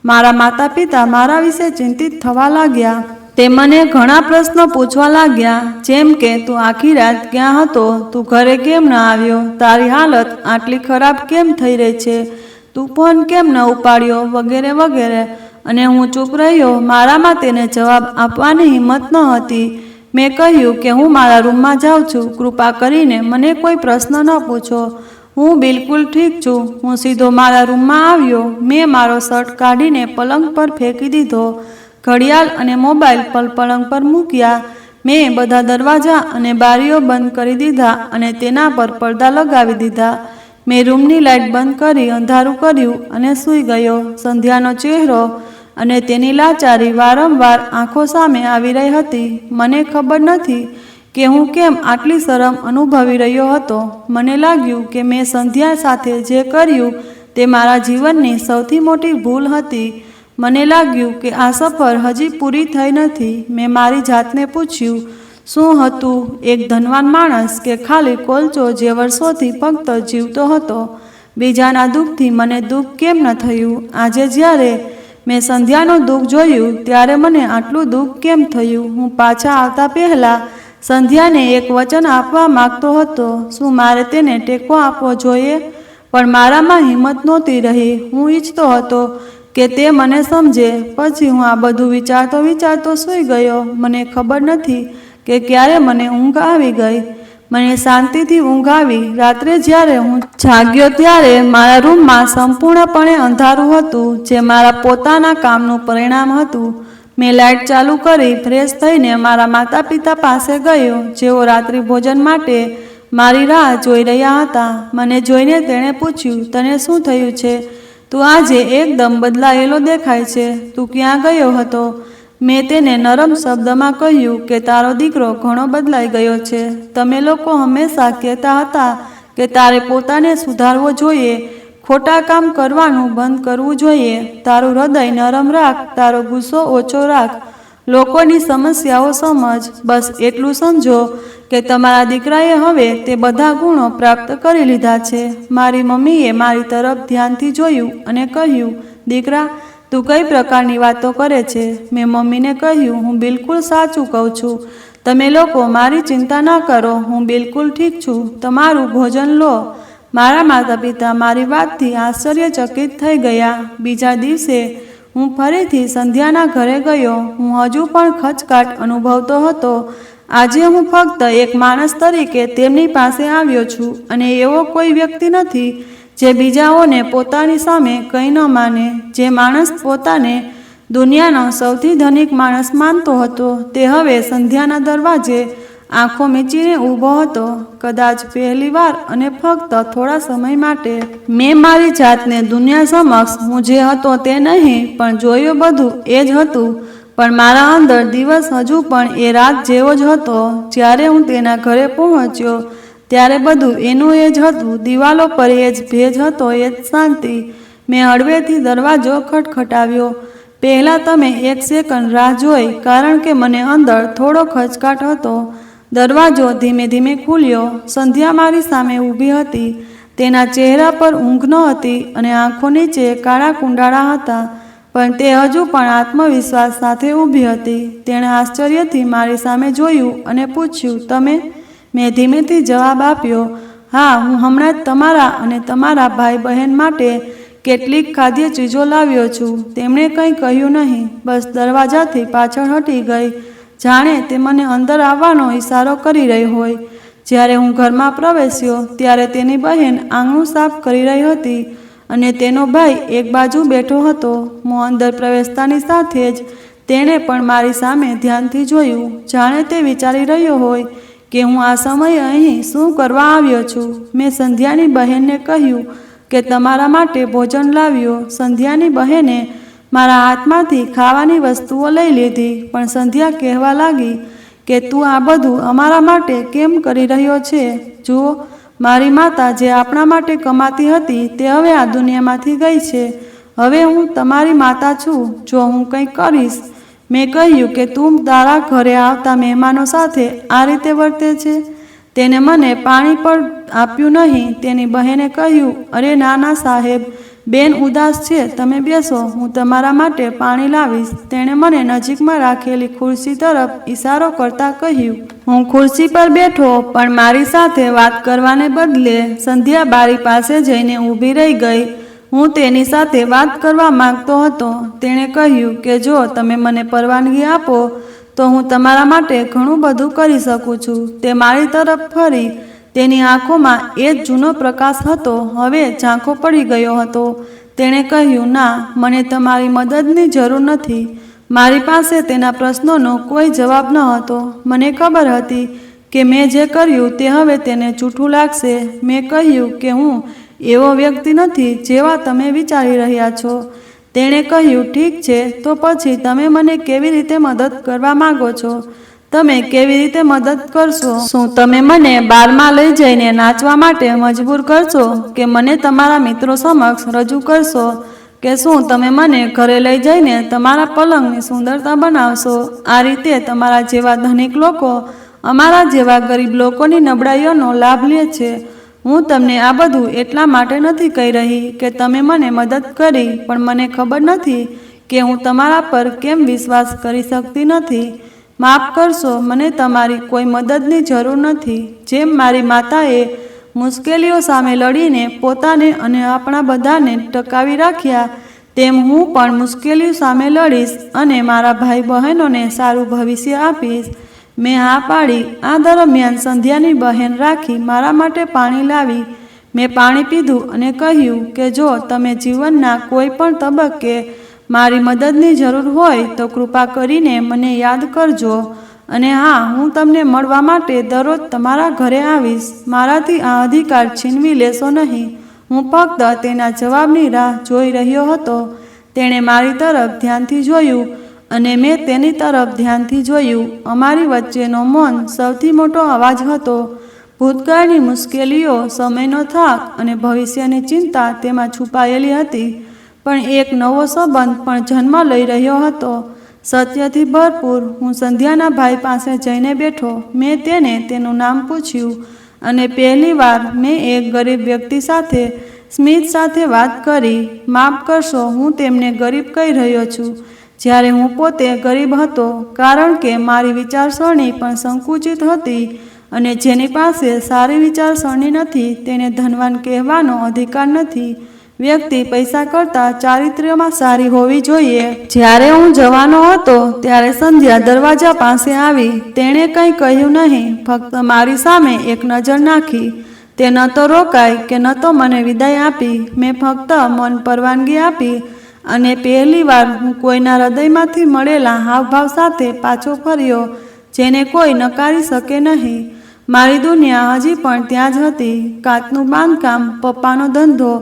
મારા માતા પિતા મારા વિશે ચિંતિત થવા લાગ્યા. તે મને ઘણા પ્રશ્નો પૂછવા લાગ્યા, જેમ કે તું આખી રાત ક્યાં હતો? તું ઘરે કેમ ન આવ્યો? તારી હાલત આટલી ખરાબ કેમ થઈ રહી છે? તું ફોન કેમ ન ઉપાડ્યો? વગેરે વગેરે. અને હું ચૂપ રહ્યો. મારામાં તેને જવાબ આપવાની હિંમત ન હતી. મેં કહ્યું કે હું મારા રૂમમાં જાઉં છું. કૃપા કરીને મને કોઈ પ્રશ્ન ન પૂછો. હું બિલકુલ ઠીક છું. હું સીધો મારા રૂમમાં આવ્યો. મેં મારો શર્ટ કાઢીને પલંગ પર ફેંકી દીધો. ઘડિયાળ અને મોબાઈલ પલંગ પર મૂક્યા. મેં બધા દરવાજા અને બારીઓ બંધ કરી દીધા અને તેના પર પડદા લગાવી દીધા. મેં રૂમની લાઇટ બંધ કરી અંધારું કર્યું અને સૂઈ ગયો. સંધ્યાનો ચહેરો અને તેની લાચારી વારંવાર આંખો સામે આવી રહી હતી. મને ખબર નથી કે હું કેમ આટલી શરમ અનુભવી રહ્યો હતો. મને લાગ્યું કે મેં સંધ્યા સાથે જે કર્યું તે મારા જીવનની સૌથી મોટી ભૂલ હતી. મને લાગ્યું કે આ સફર હજી પૂરી થઈ નથી. મેં મારી જાતને પૂછ્યું, શું હતું એક ધનવાન માણસ કે ખાલી કોલચો જે વર્ષોથી ફક્ત જીવતો હતો? બીજાના દુઃખથી મને દુઃખ કેમ ન થયું? આજે જ્યારે મેં સંધ્યાનું દુઃખ જોયું, ત્યારે મને આટલું દુઃખ કેમ થયું? હું પાછા આવતા પહેલાં સંધ્યાને એક વચન આપવા માગતો હતો. શું મારે તેને ટેકો આપવો જોઈએ? પણ મારામાં હિંમત નહોતી રહી. હું ઈચ્છતો હતો કે તે મને સમજે. પછી હું આ બધું વિચારતો સૂઈ ગયો. મને ખબર નથી કે ક્યારે મને ઊંઘ આવી ગઈ. મને શાંતિથી ઊંઘ આવી. રાત્રે જ્યારે હું જાગ્યો ત્યારે મારા રૂમમાં સંપૂર્ણપણે અંધારું હતું, જે મારા પોતાના કામનું પરિણામ હતું. મેં લાઇટ ચાલુ કરી ફ્રેશ થઈને મારા માતા પિતા પાસે ગયો, જેઓ રાત્રિ ભોજન માટે મારી રાહ જોઈ રહ્યા હતા. મને જોઈને તેણે પૂછ્યું, તને શું થયું છે? તું આજે એકદમ બદલાયેલો દેખાય છે. તું ક્યાં ગયો હતો? મેં તેને નરમ શબ્દમાં કહ્યું કે તારો દીકરો ઘણો બદલાઈ ગયો છે. તમે લોકો હંમેશા કહેતા હતા કે તારે પોતાને સુધારવો જોઈએ, ખોટા કામ કરવાનું બંધ કરવું જોઈએ, તારું હૃદય નરમ રાખ, તારો ગુસ્સો ઓછો રાખ, લોકોની સમસ્યાઓ સમજ. બસ એટલું સમજો કે તમારા દીકરાએ હવે તે બધા ગુણો પ્રાપ્ત કરી લીધા છે. મારી મમ્મીએ મારી તરફ ધ્યાનથી જોયું અને કહ્યું, દીકરા, તું કઈ પ્રકારની વાતો કરે છે? મેં મમ્મીને કહ્યું, હું બિલકુલ સાચું કહું છું. તમે લોકો મારી ચિંતા ન કરો, હું બિલકુલ ઠીક છું. તમારું ભોજન લો. મારા માતા પિતા મારી વાતથી આશ્ચર્યચકિત થઈ ગયા. બીજા દિવસે હું ફરીથી સંધ્યાના ઘરે ગયો. હું હજુ પણ ખચકાટ અનુભવતો હતો. આજે હું ફક્ત એક માણસ તરીકે તેમની પાસે આવ્યો છું અને એવો કોઈ વ્યક્તિ નથી જે બીજાઓને પોતાની સામે કંઈ ન માને. જે માણસ પોતાને દુનિયાનો સૌથી ધનિક માણસ માનતો હતો, તે હવે સંધ્યાના દરવાજે આંખો મીચીને ઊભો હતો. કદાચ પહેલીવાર અને ફક્ત થોડા સમય માટે મેં મારી જાતને દુનિયા સમક્ષ હું જે હતો તે નહીં, પણ જોયું બધું એ જ હતું. પણ મારા અંદર દિવસ હજુ પણ એ રાત જેવો જ હતો. જ્યારે હું તેના ઘરે પહોંચ્યો ત્યારે બધું એનું એ જ હતું. દિવાલો પર એ જ ભેજ હતો, એ જ શાંતિ. મેં હળવેથી દરવાજો ખટખટાવ્યો. પહેલાં તમે એક સેકન્ડ રાહ જોઈ, કારણ કે મને અંદર થોડો ખચકાટ હતો. દરવાજો ધીમે ધીમે ખુલ્યો. સંધ્યા મારી સામે ઊભી હતી. તેના ચહેરા પર ઊંઘ નહોતી અને આંખો નીચે કાળા કુંડાળા હતા, પણ તે હજુ પણ આત્મવિશ્વાસ સાથે ઊભી હતી. તેણે આશ્ચર્યથી મારી સામે જોયું અને પૂછ્યું, તમે? મેં ધીમેથી જવાબ આપ્યો, હા, હું હમણાં જ તમારા અને તમારા ભાઈ બહેન માટે કેટલીક ખાદ્ય ચીજો લાવ્યો છું. તેમણે કંઈ કહ્યું નહીં, બસ દરવાજાથી પાછળ હટી ગઈ, જાણે તે મને અંદર આવવાનો ઈશારો કરી રહી હોય. જ્યારે હું ઘરમાં પ્રવેશ્યો ત્યારે તેની બહેન આંગણું સાફ કરી રહી હતી અને તેનો ભાઈ એક બાજુ બેઠો હતો. હું અંદર પ્રવેશતાની સાથે જ તેણે પણ મારી સામે ધ્યાનથી જોયું, જાણે તે વિચારી રહ્યો હોય કે હું આ સમયે અહીં શું કરવા આવ્યો છું. મેં સંધ્યાની બહેનને કહ્યું કે તમારા માટે ભોજન લાવ્યો. સંધ્યાની બહેને મારા હાથમાંથી ખાવાની વસ્તુઓ લઈ લીધી, પણ સંધ્યા કહેવા લાગી કે તું આ બધું અમારા માટે કેમ કરી રહ્યો છે? જુઓ, મારી માતા જે આપણા માટે કમાતી હતી તે હવે આ દુનિયામાંથી ગઈ છે. હવે હું તમારી માતા છું. જો હું કંઈક કરીશ. મેં કહ્યું કે તું તારા ઘરે આવતા મહેમાનો સાથે આ રીતે વર્તે છે. તેને મને પાણી પણ આપ્યું નહીં. તેની બહેને કહ્યું, અરે ના ના સાહેબ, બેન ઉદાસ છે, તમે બેસો, હું તમારા માટે પાણી લાવીશ. તેણે મને નજીકમાં રાખેલી ખુરશી તરફ ઈશારો કરતા કહ્યું. હું ખુરશી પર બેઠો, પણ મારી સાથે વાત કરવાને બદલે સંધ્યા બારી પાસે જઈને ઊભી રહી ગઈ. હું તેની સાથે વાત કરવા માંગતો હતો. તેણે કહ્યું કે જો તમે મને પરવાનગી આપો તો હું તમારા માટે ઘણું બધું કરી શકું છું. તે મારી તરફ ફરી. તેની આંખોમાં એ જ જૂનો પ્રકાશ હતો, હવે ઝાંખો પડી ગયો હતો. તેણે કહ્યું, ના, મને તમારી મદદની જરૂર નથી. મારી પાસે તેના પ્રશ્નોનો કોઈ જવાબ ન હતો. મને ખબર હતી કે મેં જે કર્યું તે હવે તેને જૂઠું લાગશે. મેં કહ્યું કે હું એવો વ્યક્તિ નથી જેવા તમે વિચારી રહ્યા છો. તેણે કહ્યું, ઠીક છે, તો પછી તમે મને કેવી રીતે મદદ કરવા માંગો છો? તમે કેવી રીતે મદદ કરશો? શું તમે મને બારમાં લઈ જઈને નાચવા માટે મજબૂર કરશો કે મને તમારા મિત્રો સમક્ષ રજૂ કરશો? કે શું તમે મને ઘરે લઈ જઈને તમારા પલંગની સુંદરતા બનાવશો? આ રીતે તમારા જેવા ધનિક લોકો અમારા જેવા ગરીબ લોકોની નબળાઈઓનો લાભ લે છે. હું તમને આ બધું એટલા માટે નથી કહી રહી કે તમે મને મદદ કરી, પણ મને ખબર નથી કે હું તમારા પર કેમ વિશ્વાસ કરી શકતી નથી. માફ કરશો, મને તમારી કોઈ મદદની જરૂર નથી. જેમ મારી માતાએ મુશ્કેલીઓ સામે લડીને પોતાને અને આપણા બધાને ટકાવી રાખ્યા, તેમ હું પણ મુશ્કેલીઓ સામે લડીશ અને મારા ભાઈ બહેનોને સારું ભવિષ્ય આપીશ. મેં હા પાડી. આ દરમિયાન સંધ્યાની બહેન રાખી મારા માટે પાણી લાવી. મેં પાણી પીધું અને કહ્યું કે જો તમે જીવનના કોઈ પણ તબક્કે મારી મદદની જરૂર હોય તો કૃપા કરીને મને યાદ કરજો. અને હા, હું તમને મળવા માટે દરરોજ તમારા ઘરે આવીશ. મારાથી આ અધિકાર છીનવી લેશો નહીં. હું ફક્ત તેના જવાબની રાહ જોઈ રહ્યો હતો. તેણે મારી તરફ ધ્યાનથી જોયું અને મેં તેની તરફ ધ્યાનથી જોયું. અમારી વચ્ચેનો મૌન સૌથી મોટો અવાજ હતો. ભૂતકાળની મુશ્કેલીઓ, સમયનો થાક અને ભવિષ્યની ચિંતા તેમાં છુપાયેલી હતી. પણ એક નવો સંબંધ પણ જન્મ લઈ રહ્યો હતો, સત્યથી ભરપૂર. હું સંધ્યાના ભાઈ પાસે જઈને બેઠો. મેં તેને તેનું નામ પૂછ્યું અને પહેલીવાર મેં એક ગરીબ વ્યક્તિ સાથે સ્મિત સાથે વાત કરી. માફ કરશો, હું તેમને ગરીબ કહી રહ્યો છું, જ્યારે હું પોતે ગરીબ હતો, કારણ કે મારી વિચારસરણી પણ સંકુચિત હતી અને જેની પાસે સારી વિચારસરણી નથી તેને ધનવાન કહેવાનો અધિકાર નથી. વ્યક્તિ પૈસા કરતાં ચારિત્ર્યમાં સારી હોવી જોઈએ. જ્યારે હું જવાનો હતો ત્યારે સંધ્યા દરવાજા પાસે આવી. તેણે કંઈ કહ્યું નહીં, ફક્ત મારી સામે એક નજર નાખી. તે ન તો રોકાઈ કે ન તો મને વિદાય આપી. મેં ફક્ત મૌન પરવાનગી આપી અને પહેલીવાર હું કોઈના હૃદયમાંથી મળેલા હાવભાવ સાથે પાછો ફર્યો, જેને કોઈ નકારી શકે નહીં. મારી દુનિયા હજી પણ ત્યાં જ હતી. કાચનું બાંધકામ, પપ્પાનો ધંધો,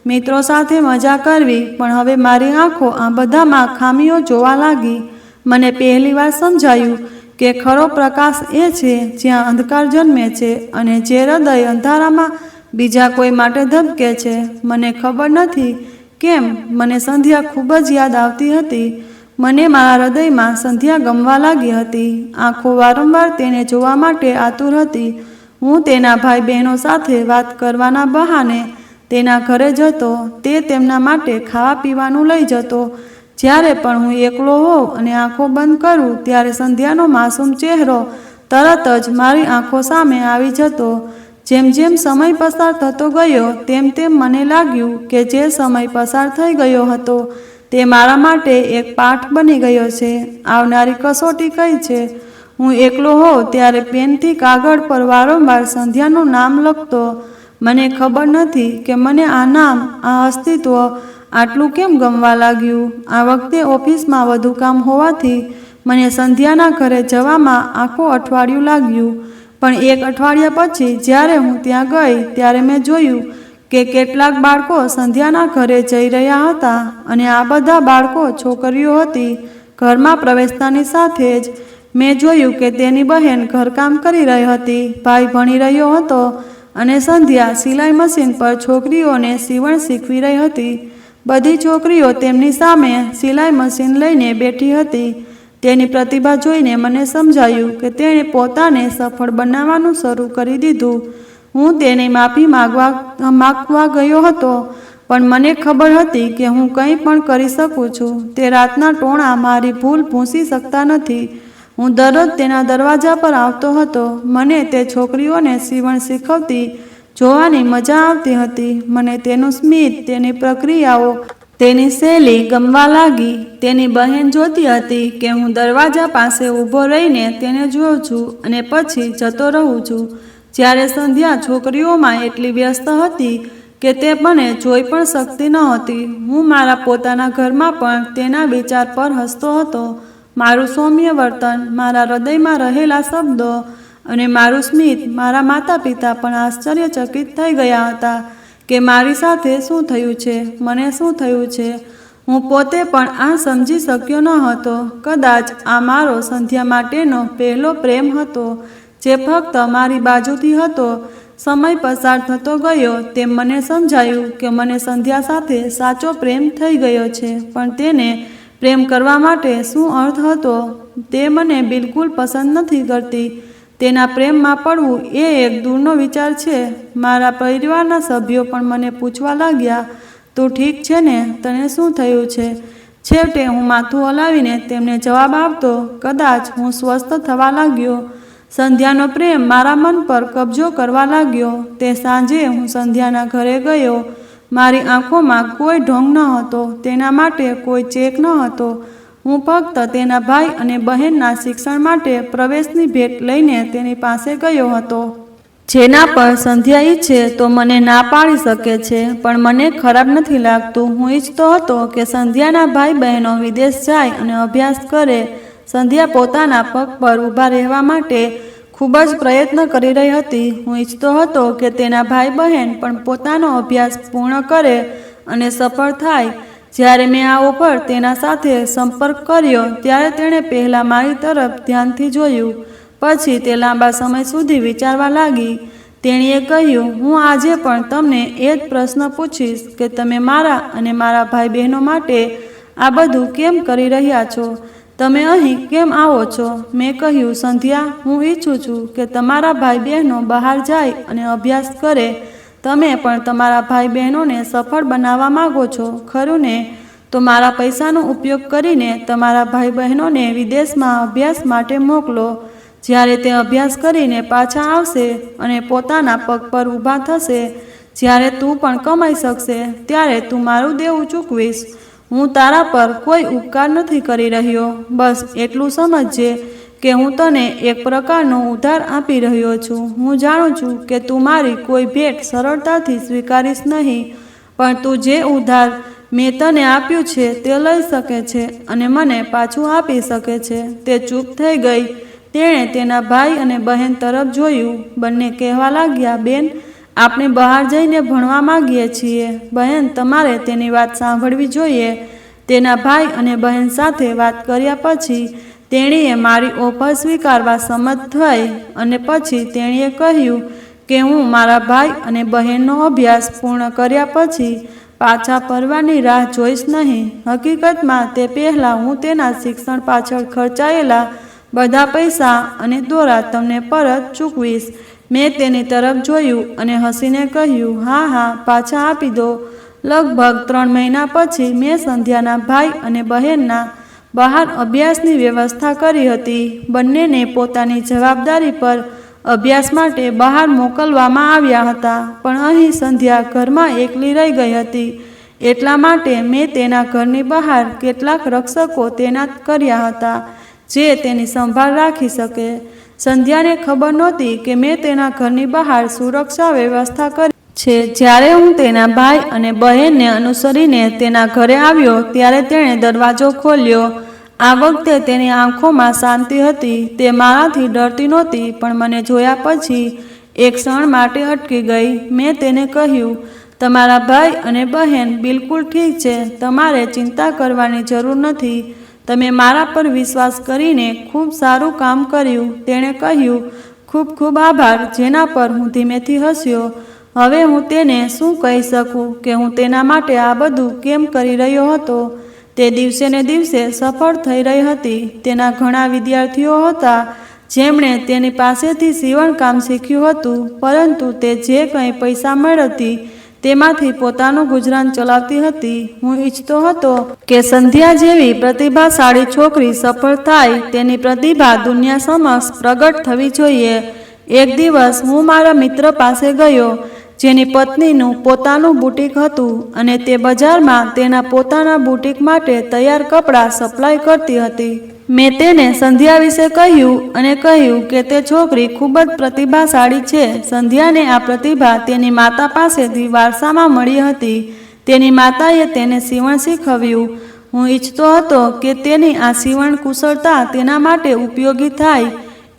મિત્રો સાથે મજા કરવી. પણ હવે મારી આંખો આ બધામાં ખામીઓ જોવા લાગી. મને પહેલીવાર સમજાયું કે ખરો પ્રકાશ એ છે જ્યાં અંધકાર જન્મે છે અને જે હૃદય અંધારામાં બીજા કોઈ માટે ધબકે છે. મને ખબર નથી કેમ મને સંધ્યા ખૂબ જ યાદ આવતી હતી. મને મારા હૃદયમાં સંધ્યા ગમવા લાગી હતી. આંખો વારંવાર તેને જોવા માટે આતુર હતી. હું તેના ભાઈ બહેનો સાથે વાત કરવાના બહાને તેના ઘરે જતો. તે તેમના માટે ખાવા પીવાનું લઈ જતો. જ્યારે પણ હું એકલો હોઉં અને આંખો બંધ કરું ત્યારે સંધ્યાનો માસૂમ ચહેરો તરત જ મારી આંખો સામે આવી જતો. જેમ જેમ સમય પસાર થતો ગયો તેમ તેમ મને લાગ્યું કે જે સમય પસાર થઈ ગયો હતો તે મારા માટે એક પાઠ બની ગયો છે. આવનારી કસોટી કઈ છે? હું એકલો હોઉં ત્યારે પેનથી કાગળ પર વારંવાર સંધ્યાનું નામ લખતો. મને ખબર નથી કે મને આ નામ, આ અસ્તિત્વ આટલું કેમ ગમવા લાગ્યું. આ વખતે ઓફિસમાં વધુ કામ હોવાથી મને સંધ્યાના ઘરે જવામાં આખું અઠવાડિયું લાગ્યું. પણ એક અઠવાડિયા પછી જ્યારે હું ત્યાં ગઈ ત્યારે મેં જોયું કે કેટલાક બાળકો સંધ્યાના ઘરે જઈ રહ્યા હતા અને આ બધા બાળકો છોકરીઓ હતી. ઘરમાં પ્રવેશતાની સાથે જ મેં જોયું કે તેની બહેન ઘરકામ કરી રહી હતી, ભાઈ ભણી રહ્યો હતો અને સંધ્યા સિલાઈ મશીન પર છોકરીઓને સીવણ શીખવી રહી હતી. બધી છોકરીઓ તેમની સામે સિલાઈ મશીન લઈને બેઠી હતી. તેની પ્રતિભા જોઈને મને સમજાયું કે તેણે પોતાને સફળ બનાવવાનું શરૂ કરી દીધું. હું તેની માફી માગવા ગયો હતો, પણ મને ખબર હતી કે હું કંઈ પણ કરી શકું છું. તે રાતના ટોણા મારી ભૂલ ભૂંસી શકતા નથી. હું દરરોજ તેના દરવાજા પર આવતો હતો. મને તે છોકરીઓને સીવણ શીખવતી જોવાની મજા આવતી હતી. મને તેનું સ્મિત, તેની પ્રક્રિયાઓ, તેની શૈલી ગમવા લાગી. તેની બહેન જોતી હતી કે હું દરવાજા પાસે ઊભો રહીને તેને જોઉં છું અને પછી જતો રહું છું. જ્યારે સંધ્યા છોકરીઓમાં એટલી વ્યસ્ત હતી કે તે મને જોઈ પણ શકતી નહોતી. હું મારા પોતાના ઘરમાં પણ તેના વિચાર પર હસતો હતો. મારું સૌમ્ય વર્તન, મારા હૃદયમાં રહેલા શબ્દો અને મારું સ્મિત. મારા માતા પિતા પણ આશ્ચર્યચકિત થઈ ગયા હતા કે મારી સાથે શું થયું છે, મને શું થયું છે. હું પોતે પણ આ સમજી શક્યો ન હતો. કદાચ આ મારો સંધ્યા માટેનો પહેલો પ્રેમ હતો, જે ફક્ત મારી બાજુથી હતો. સમય પસાર થતો ગયો તેમ મને સમજાયું કે મને સંધ્યા સાથે સાચો પ્રેમ થઈ ગયો છે. પણ તેને પ્રેમ કરવા માટે શું અર્થ હતો તે મને બિલકુલ પસંદ નથી કરતી. તેના પ્રેમમાં પડવું એ એક દૂરનો વિચાર છે. મારા પરિવારના સભ્યો પણ મને પૂછવા લાગ્યા, તું ઠીક છે ને? તને શું થયું છે? છેવટે હું માથું હલાવીને તેમને જવાબ આપતો, કદાચ હું સ્વસ્થ થવા લાગ્યો. સંધ્યાનો પ્રેમ મારા મન પર કબજો કરવા લાગ્યો. તે સાંજે હું સંધ્યાના ઘરે ગયો. મારી આંખોમાં કોઈ ઢોંગ ન હતો, તેના માટે કોઈ ચેક ન હતો. હું ફક્ત તેના ભાઈ અને બહેનના શિક્ષણ માટે પ્રવેશની ભેટ લઈને તેની પાસે ગયો હતો. જેના પર સંધ્યા ઈચ્છે તો મને ના પાડી શકે છે, પણ મને ખરાબ નથી લાગતું. હું ઈચ્છતો હતો કે સંધ્યાના ભાઈ બહેનો વિદેશ જાય અને અભ્યાસ કરે. સંધ્યા પોતાના પગ પર ઊભા રહેવા માટે ખૂબ જ પ્રયત્ન કરી રહી હતી. હું ઈચ્છતો હતો કે તેના ભાઈ બહેન પણ પોતાનો અભ્યાસ પૂર્ણ કરે અને સફળ થાય. જ્યારે મેં આ ઓફર તેના સાથે સંપર્ક કર્યો ત્યારે તેણે પહેલાં મારી તરફ ધ્યાનથી જોયું. પછી તે લાંબા સમય સુધી વિચારવા લાગી. તેણીએ કહ્યું, હું આજે પણ તમને એ જ પ્રશ્ન પૂછીશ કે તમે મારા અને મારા ભાઈ બહેનો માટે આ બધું કેમ કરી રહ્યા છો? તમે અહીં કેમ આવો છો? મેં કહ્યું, સંધ્યા, હું ઈચ્છું છું કે તમારા ભાઈ બહેનો બહાર જાય અને અભ્યાસ કરે. તમે પણ તમારા ભાઈ બહેનોને સફળ બનાવવા માગો છો, ખરું ને? તો મારા પૈસાનો ઉપયોગ કરીને તમારા ભાઈ બહેનોને વિદેશમાં અભ્યાસ માટે મોકલો. જ્યારે તે અભ્યાસ કરીને પાછા આવશે અને પોતાના પગ પર ઊભા થશે, જ્યારે તું પણ કમાઈ શકશે, ત્યારે તું મારું દેવું ચૂકવીશ. હું તારા પર કોઈ ઉપકાર નથી કરી રહ્યો. બસ એટલું સમજજે કે હું તને એક પ્રકારનો ઉધાર આપી રહ્યો છું. હું જાણું છું કે તું મારી કોઈ ભેટ સરળતાથી સ્વીકારીશ નહીં, પણ તું જે ઉધાર મેં તને આપ્યું છે તે લઈ શકે છે અને મને પાછું આપી શકે છે. તે ચૂપ થઈ ગઈ. તેણે તેના ભાઈ અને બહેન તરફ જોયું. બંને કહેવા લાગ્યા, બેન, આપણે બહાર જઈને ભણવા માંગીએ છીએ. બહેન, તમારે તેની વાત સાંભળવી જોઈએ. તેના ભાઈ અને બહેન સાથે વાત કર્યા પછી તેણીએ મારી ઓફર સ્વીકારવા સંમત થઈ અને પછી તેણીએ કહ્યું કે હું મારા ભાઈ અને બહેનનો અભ્યાસ પૂર્ણ કર્યા પછી પાછા ફરવાની રાહ જોઈશ નહીં. હકીકતમાં તે પહેલાં હું તેના શિક્ષણ પાછળ ખર્ચાયેલા બધા પૈસા અને દોરા તમને પરત ચૂકવીશ. મેં તેની તરફ જોયું અને હસીને કહ્યું, હા હા, પાછા આપી દો. લગભગ 3 મહિના પછી મેં સંધ્યાના ભાઈ અને બહેનના બહાર અભ્યાસની વ્યવસ્થા કરી હતી. બંનેને પોતાની જવાબદારી પર અભ્યાસ માટે બહાર મોકલવામાં આવ્યા હતા, પણ અહીં સંધ્યા ઘરમાં એકલી રહી ગઈ હતી. એટલા માટે મેં તેના ઘરની બહાર કેટલાક રક્ષકો તૈનાત કર્યા હતા જે તેની સંભાળ રાખી શકે. સંધ્યાને ખબર નહોતી કે મેં તેના ઘરની બહાર સુરક્ષા વ્યવસ્થા કરી છે. જ્યારે હું તેના ભાઈ અને બહેનને અનુસરીને તેના ઘરે આવ્યો ત્યારે તેણે દરવાજો ખોલ્યો. આ વખતે તેની આંખોમાં શાંતિ હતી. તે મારાથી ડરતી નહોતી, પણ મને જોયા પછી એક ક્ષણ માટે અટકી ગઈ. મેં તેને કહ્યું, તમારા ભાઈ અને બહેન બિલકુલ ઠીક છે. તમારે ચિંતા કરવાની જરૂર નથી. તમે મારા પર વિશ્વાસ કરીને ખૂબ સારું કામ કર્યું. તેણે કહ્યું, ખૂબ ખૂબ આભાર, જેના પર હું ધીમેથી હસ્યો. હવે હું તેને શું કહી શકું કે હું તેના માટે આ બધું કેમ કરી રહ્યો હતો? તે દિવસે ને દિવસે સફળ થઈ રહી હતી. તેના ઘણા વિદ્યાર્થીઓ હતા જેમણે તેની પાસેથી સીવણકામ શીખ્યું હતું, પરંતુ તે જે કંઈ પૈસા મેળવતી તેમાંથી પોતાનું ગુજરાન ચલાવતી હતી. હું ઈચ્છતો હતો કે સંધ્યા જેવી પ્રતિભાશાળી છોકરી સફળ થાય. તેની પ્રતિભા દુનિયા સમક્ષ પ્રગટ થવી જોઈએ. એક દિવસ હું મારા મિત્ર પાસે ગયો જેની પત્નીનું પોતાનું બુટીક હતું અને તે બજારમાં તેના પોતાના બુટીક માટે તૈયાર કપડાં સપ્લાય કરતી હતી. મેં તેને સંધ્યા વિશે કહ્યું અને કહ્યું કે તે છોકરી ખૂબ જ પ્રતિભાશાળી છે. સંધ્યાને આ પ્રતિભા તેની માતા પાસેથી વારસામાં મળી હતી. તેની માતાએ તેને સીવણ શીખવ્યું. હું ઈચ્છતો હતો કે તેની આ સીવણ કુશળતા તેના માટે ઉપયોગી થાય.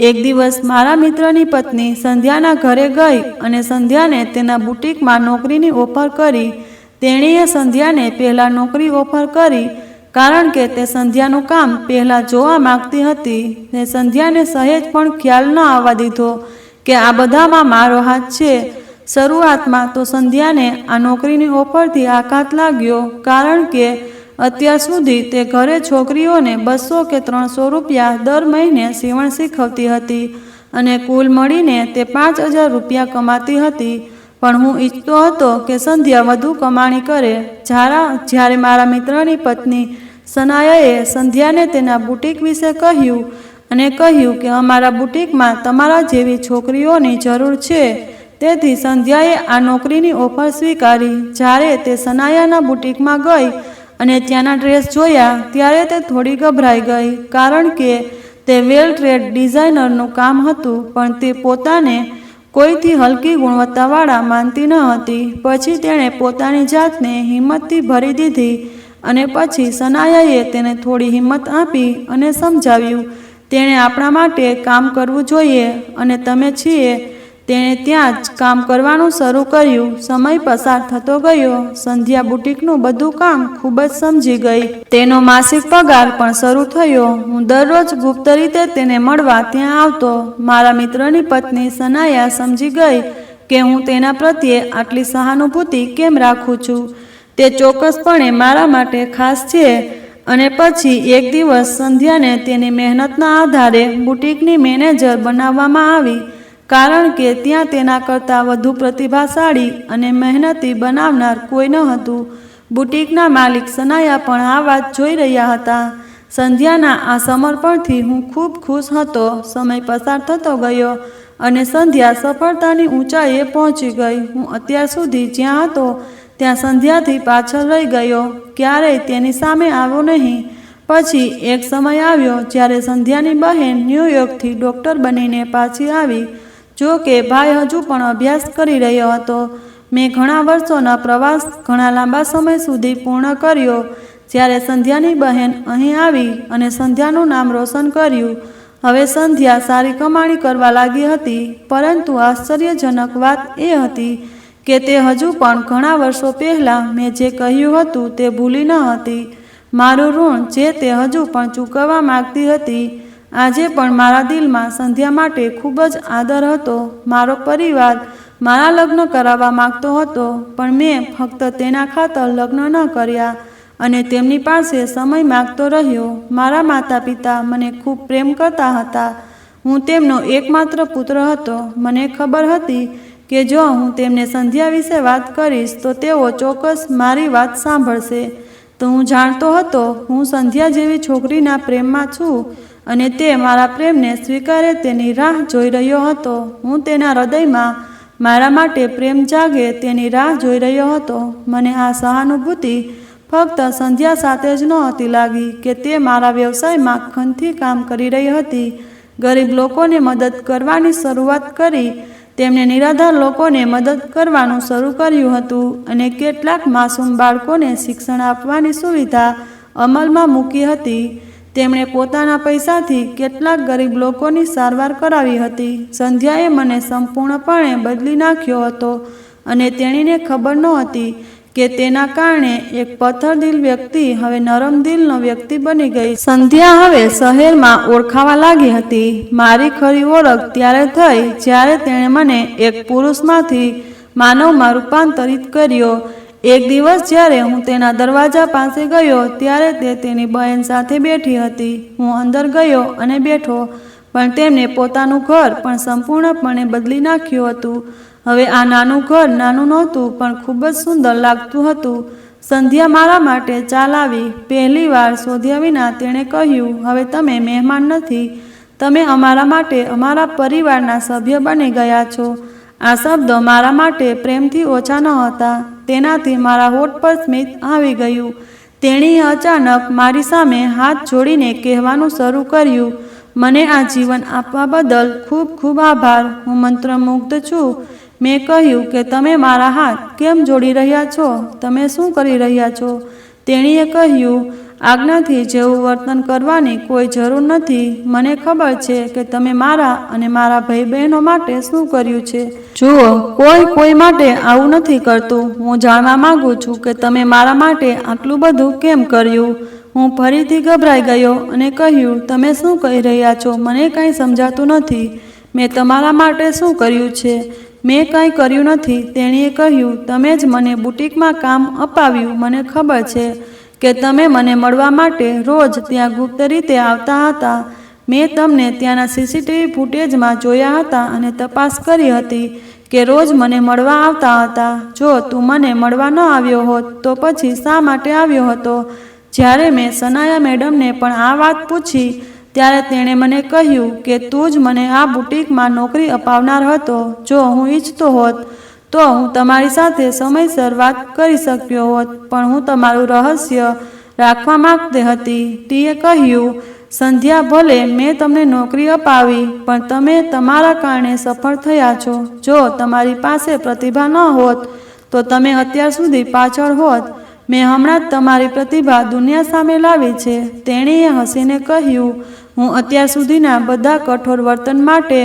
એક દિવસ મારા મિત્રની પત્ની સંધ્યાના ઘરે ગઈ અને સંધ્યાને તેના બુટીકમાં નોકરીની ઓફર કરી. તેણીએ સંધ્યાને પહેલાં નોકરી ઓફર કરી કારણ કે તે સંધ્યાનું કામ પહેલાં જોવા માંગતી હતી. ને સંધ્યાને સહેજ પણ ખ્યાલ ન આવવા દીધો કે આ બધામાં મારો હાથ છે. શરૂઆતમાં તો સંધ્યાને આ નોકરીની ઓફરથી આઘાત લાગ્યો, કારણ કે અત્યાર સુધી તે ઘરે છોકરીઓને 200 કે 300 રૂપિયા દર મહિને સીવણ શીખવતી હતી અને કુલ મળીને તે 5000 રૂપિયા કમાતી હતી. પણ હું ઈચ્છતો હતો કે સંધ્યા વધુ કમાણી કરે. જ્યારે મારા મિત્રની પત્ની સનાયાએ સંધ્યાને તેના બુટીક વિશે કહ્યું અને કહ્યું કે અમારા બુટીકમાં તમારા જેવી છોકરીઓની જરૂર છે, તેથી સંધ્યાએ આ નોકરીની ઓફર સ્વીકારી. જ્યારે તે સનાયાના બુટીકમાં ગઈ અને ત્યાંના ડ્રેસ જોયા ત્યારે તે થોડી ગભરાઈ ગઈ, કારણ કે તે વેલ ટ્રેડ ડિઝાઇનરનું કામ હતું, પણ તે પોતાને કોઈથી હલકી ગુણવત્તાવાળા માનતી ન હતી. પછી તેણે પોતાની જાતને હિંમતથી ભરી દીધી અને પછી સનાયાએ તેને થોડી હિંમત આપી અને સમજાવ્યું, તેણે આપણા માટે કામ કરવું જોઈએ અને તમે છીએ. તેણે ત્યાં જ કામ કરવાનું શરૂ કર્યું. સમય પસાર થતો ગયો. સંધ્યા બુટીકનું બધું કામ ખૂબ જ સમજી ગઈ. તેનો માસિક પગાર પણ શરૂ થયો. હું દરરોજ ગુપ્ત રીતે તેને મળવા ત્યાં આવતો. મારા મિત્રની પત્ની સનાયા સમજી ગઈ કે હું તેના પ્રત્યે આટલી સહાનુભૂતિ કેમ રાખું છું. તે ચોક્કસપણે મારા માટે ખાસ છે. અને પછી એક દિવસ સંધ્યાને તેની મહેનતના આધારે બુટીકની મેનેજર બનાવવામાં આવી, કારણ કે ત્યાં તેના કરતાં વધુ પ્રતિભાશાળી અને મહેનતી બનાવનાર કોઈ ન હતું. બુટીકના માલિક સનાયા પણ આ વાત જોઈ રહ્યા હતા. સંધ્યાના આ સમર્પણથી હું ખૂબ ખુશ હતો. સમય પસાર થતો ગયો અને સંધ્યા સફળતાની ઊંચાઈએ પહોંચી ગઈ. હું અત્યાર સુધી જ્યાં હતો ત્યાં સંધ્યાથી પાછળ રહી ગયો. ક્યારેય તેની સામે આવ્યો નહીં. પછી એક સમય આવ્યો જ્યારે સંધ્યાની બહેન ન્યૂયોર્કથી ડૉક્ટર બનીને પાછી આવી. જો કે ભાઈ હજુ પણ અભ્યાસ કરી રહ્યો હતો. મેં ઘણા વર્ષોના પ્રવાસ ઘણા લાંબા સમય સુધી પૂર્ણ કર્યો. જ્યારે સંધ્યાની બહેન અહીં આવી અને સંધ્યાનું નામ રોશન કર્યું. હવે સંધ્યા સારી કમાણી કરવા લાગી હતી. પરંતુ આશ્ચર્યજનક વાત એ હતી કે તે હજુ પણ ઘણા વર્ષો પહેલાં મેં જે કહ્યું હતું તે ભૂલી ન હતી. મારું ઋણ જે તે હજુ પણ ચૂકવવા માગતી હતી. આજે પણ મારા દિલમાં સંધ્યા માટે ખૂબ જ આદર હતો. મારો પરિવાર મારા લગ્ન કરાવવા માગતો હતો, પણ મેં ફક્ત તેના ખાતર લગ્ન ન કર્યા અને તેમની પાસે સમય માગતો રહ્યો. મારા માતા પિતા મને ખૂબ પ્રેમ કરતા હતા. હું તેમનો એકમાત્ર પુત્ર હતો. મને ખબર હતી કે જો હું તેમને સંધ્યા વિશે વાત કરીશ તો તેઓ ચોક્કસ મારી વાત સાંભળશે. તો હું જાણતો હતો હું સંધ્યા જેવી છોકરીના પ્રેમમાં છું અને તે મારા પ્રેમને સ્વીકારે તેની રાહ જોઈ રહ્યો હતો. હું તેના હૃદયમાં મારા માટે પ્રેમ જાગે તેની રાહ જોઈ રહ્યો હતો. મને આ સહાનુભૂતિ ફક્ત સંધ્યા સાથે જ નહોતી લાગી કે તે મારા વ્યવસાયમાં ખનથી કામ કરી રહી હતી. ગરીબ લોકોને મદદ કરવાની શરૂઆત કરી. તેમણે નિરાધાર લોકોને મદદ કરવાનું શરૂ કર્યું હતું અને કેટલાક માસૂમ બાળકોને શિક્ષણ આપવાની સુવિધા અમલમાં મૂકી હતી. તેમણે પોતાના પૈસાથી કેટલાક ગરીબ લોકોની સારવાર કરાવી હતી. સંધ્યાએ મને સંપૂર્ણપણે બદલી નાખ્યો હતો અને તેણીને ખબર નહોતી કે તેના કારણે એક પથ્થરદિલ વ્યક્તિ હવે નરમ દિલનો વ્યક્તિ બની ગઈ. સંધ્યા હવે શહેરમાં ઓળખાવા લાગી હતી. મારી ખરી ઓળખ ત્યારે થઈ જ્યારે તેણે મને એક પુરુષમાંથી માનવમાં રૂપાંતરિત કર્યો. એક દિવસ જ્યારે હું તેના દરવાજા પાસે ગયો ત્યારે તે તેની બહેન સાથે બેઠી હતી. હું અંદર ગયો અને બેઠો, પણ તેમને પોતાનું ઘર પણ સંપૂર્ણપણે બદલી નાખ્યું હતું. હવે આ નાનું ઘર નાનું નહોતું પણ ખૂબ જ સુંદર લાગતું હતું. સંધ્યા મારા માટે ચા લાવી. પહેલી વાર શોધ્યા વિના તેણે કહ્યું, હવે તમે મહેમાન નથી, તમે અમારા માટે અમારા પરિવારના સભ્ય બની ગયા છો. આ શબ્દો મારા માટે પ્રેમથી ઓછા ન હતા. તેનાથી મારા હોઠ પર સ્મિત આવી ગયું. તેણીએ અચાનક મારી સામે હાથ જોડીને કહેવાનું શરૂ કર્યું, મને આ જીવન આપવા બદલ ખૂબ ખૂબ આભાર. હું મંત્રમુગ્ધ છું. મેં કહ્યું કે તમે મારા હાથ કેમ જોડી રહ્યા છો? તમે શું કરી રહ્યા છો? તેણીએ કહ્યું, આજ્ઞાથી જેવું વર્તન કરવાની કોઈ જરૂર નથી. મને ખબર છે કે તમે મારા અને મારા ભાઈ બહેનો માટે શું કર્યું છે. જુઓ, કોઈ માટે આવું નથી કરતું. હું જાણવા માંગુ છું કે તમે મારા માટે આટલું બધું કેમ કર્યું. હું ફરીથી ગભરાઈ ગયો અને કહ્યું, તમે શું કહી રહ્યા છો? મને કાંઈ સમજાતું નથી. મેં તમારા માટે શું કર્યું છે? મેં કાંઈ કર્યું નથી. તેણીએ કહ્યું, તમે જ મને બુટીકમાં કામ અપાવ્યું. મને ખબર છે કે તમે મને મળવા માટે રોજ ત્યાં ગુપ્ત રીતે આવતા હતા. મેં તમને ત્યાંના સીસીટીવી ફૂટેજમાં જોયા હતા અને તપાસ કરી હતી કે રોજ મને મળવા આવતા હતા. જો તું મને મળવા ન આવ્યો હોત તો પછી શા માટે આવ્યો હતો? જ્યારે મેં સનાયા મેડમને પણ આ વાત પૂછી ત્યારે તેણે મને કહ્યું કે તું જ મને આ બુટીકમાં નોકરી અપાવનાર હતો. જો હું ઈચ્છતો હોત તો હું તમારી સાથે સમયસર વાત કરી શક્યો હોત, પણ હું તમારું રહસ્ય રાખવા માંગતી હતી. ટીએ કહ્યું, સંધ્યા, ભલે મેં તમને નોકરી અપાવી, પણ તમે તમારા કારણે સફળ થયા છો. જો તમારી પાસે પ્રતિભા ન હોત તો તમે અત્યાર સુધી પાછળ હોત. મેં હમણાં જ તમારી પ્રતિભા દુનિયા સામે લાવી છે. તેણીએ હસીને કહ્યું, હું અત્યાર સુધીના બધા કઠોર વર્તન માટે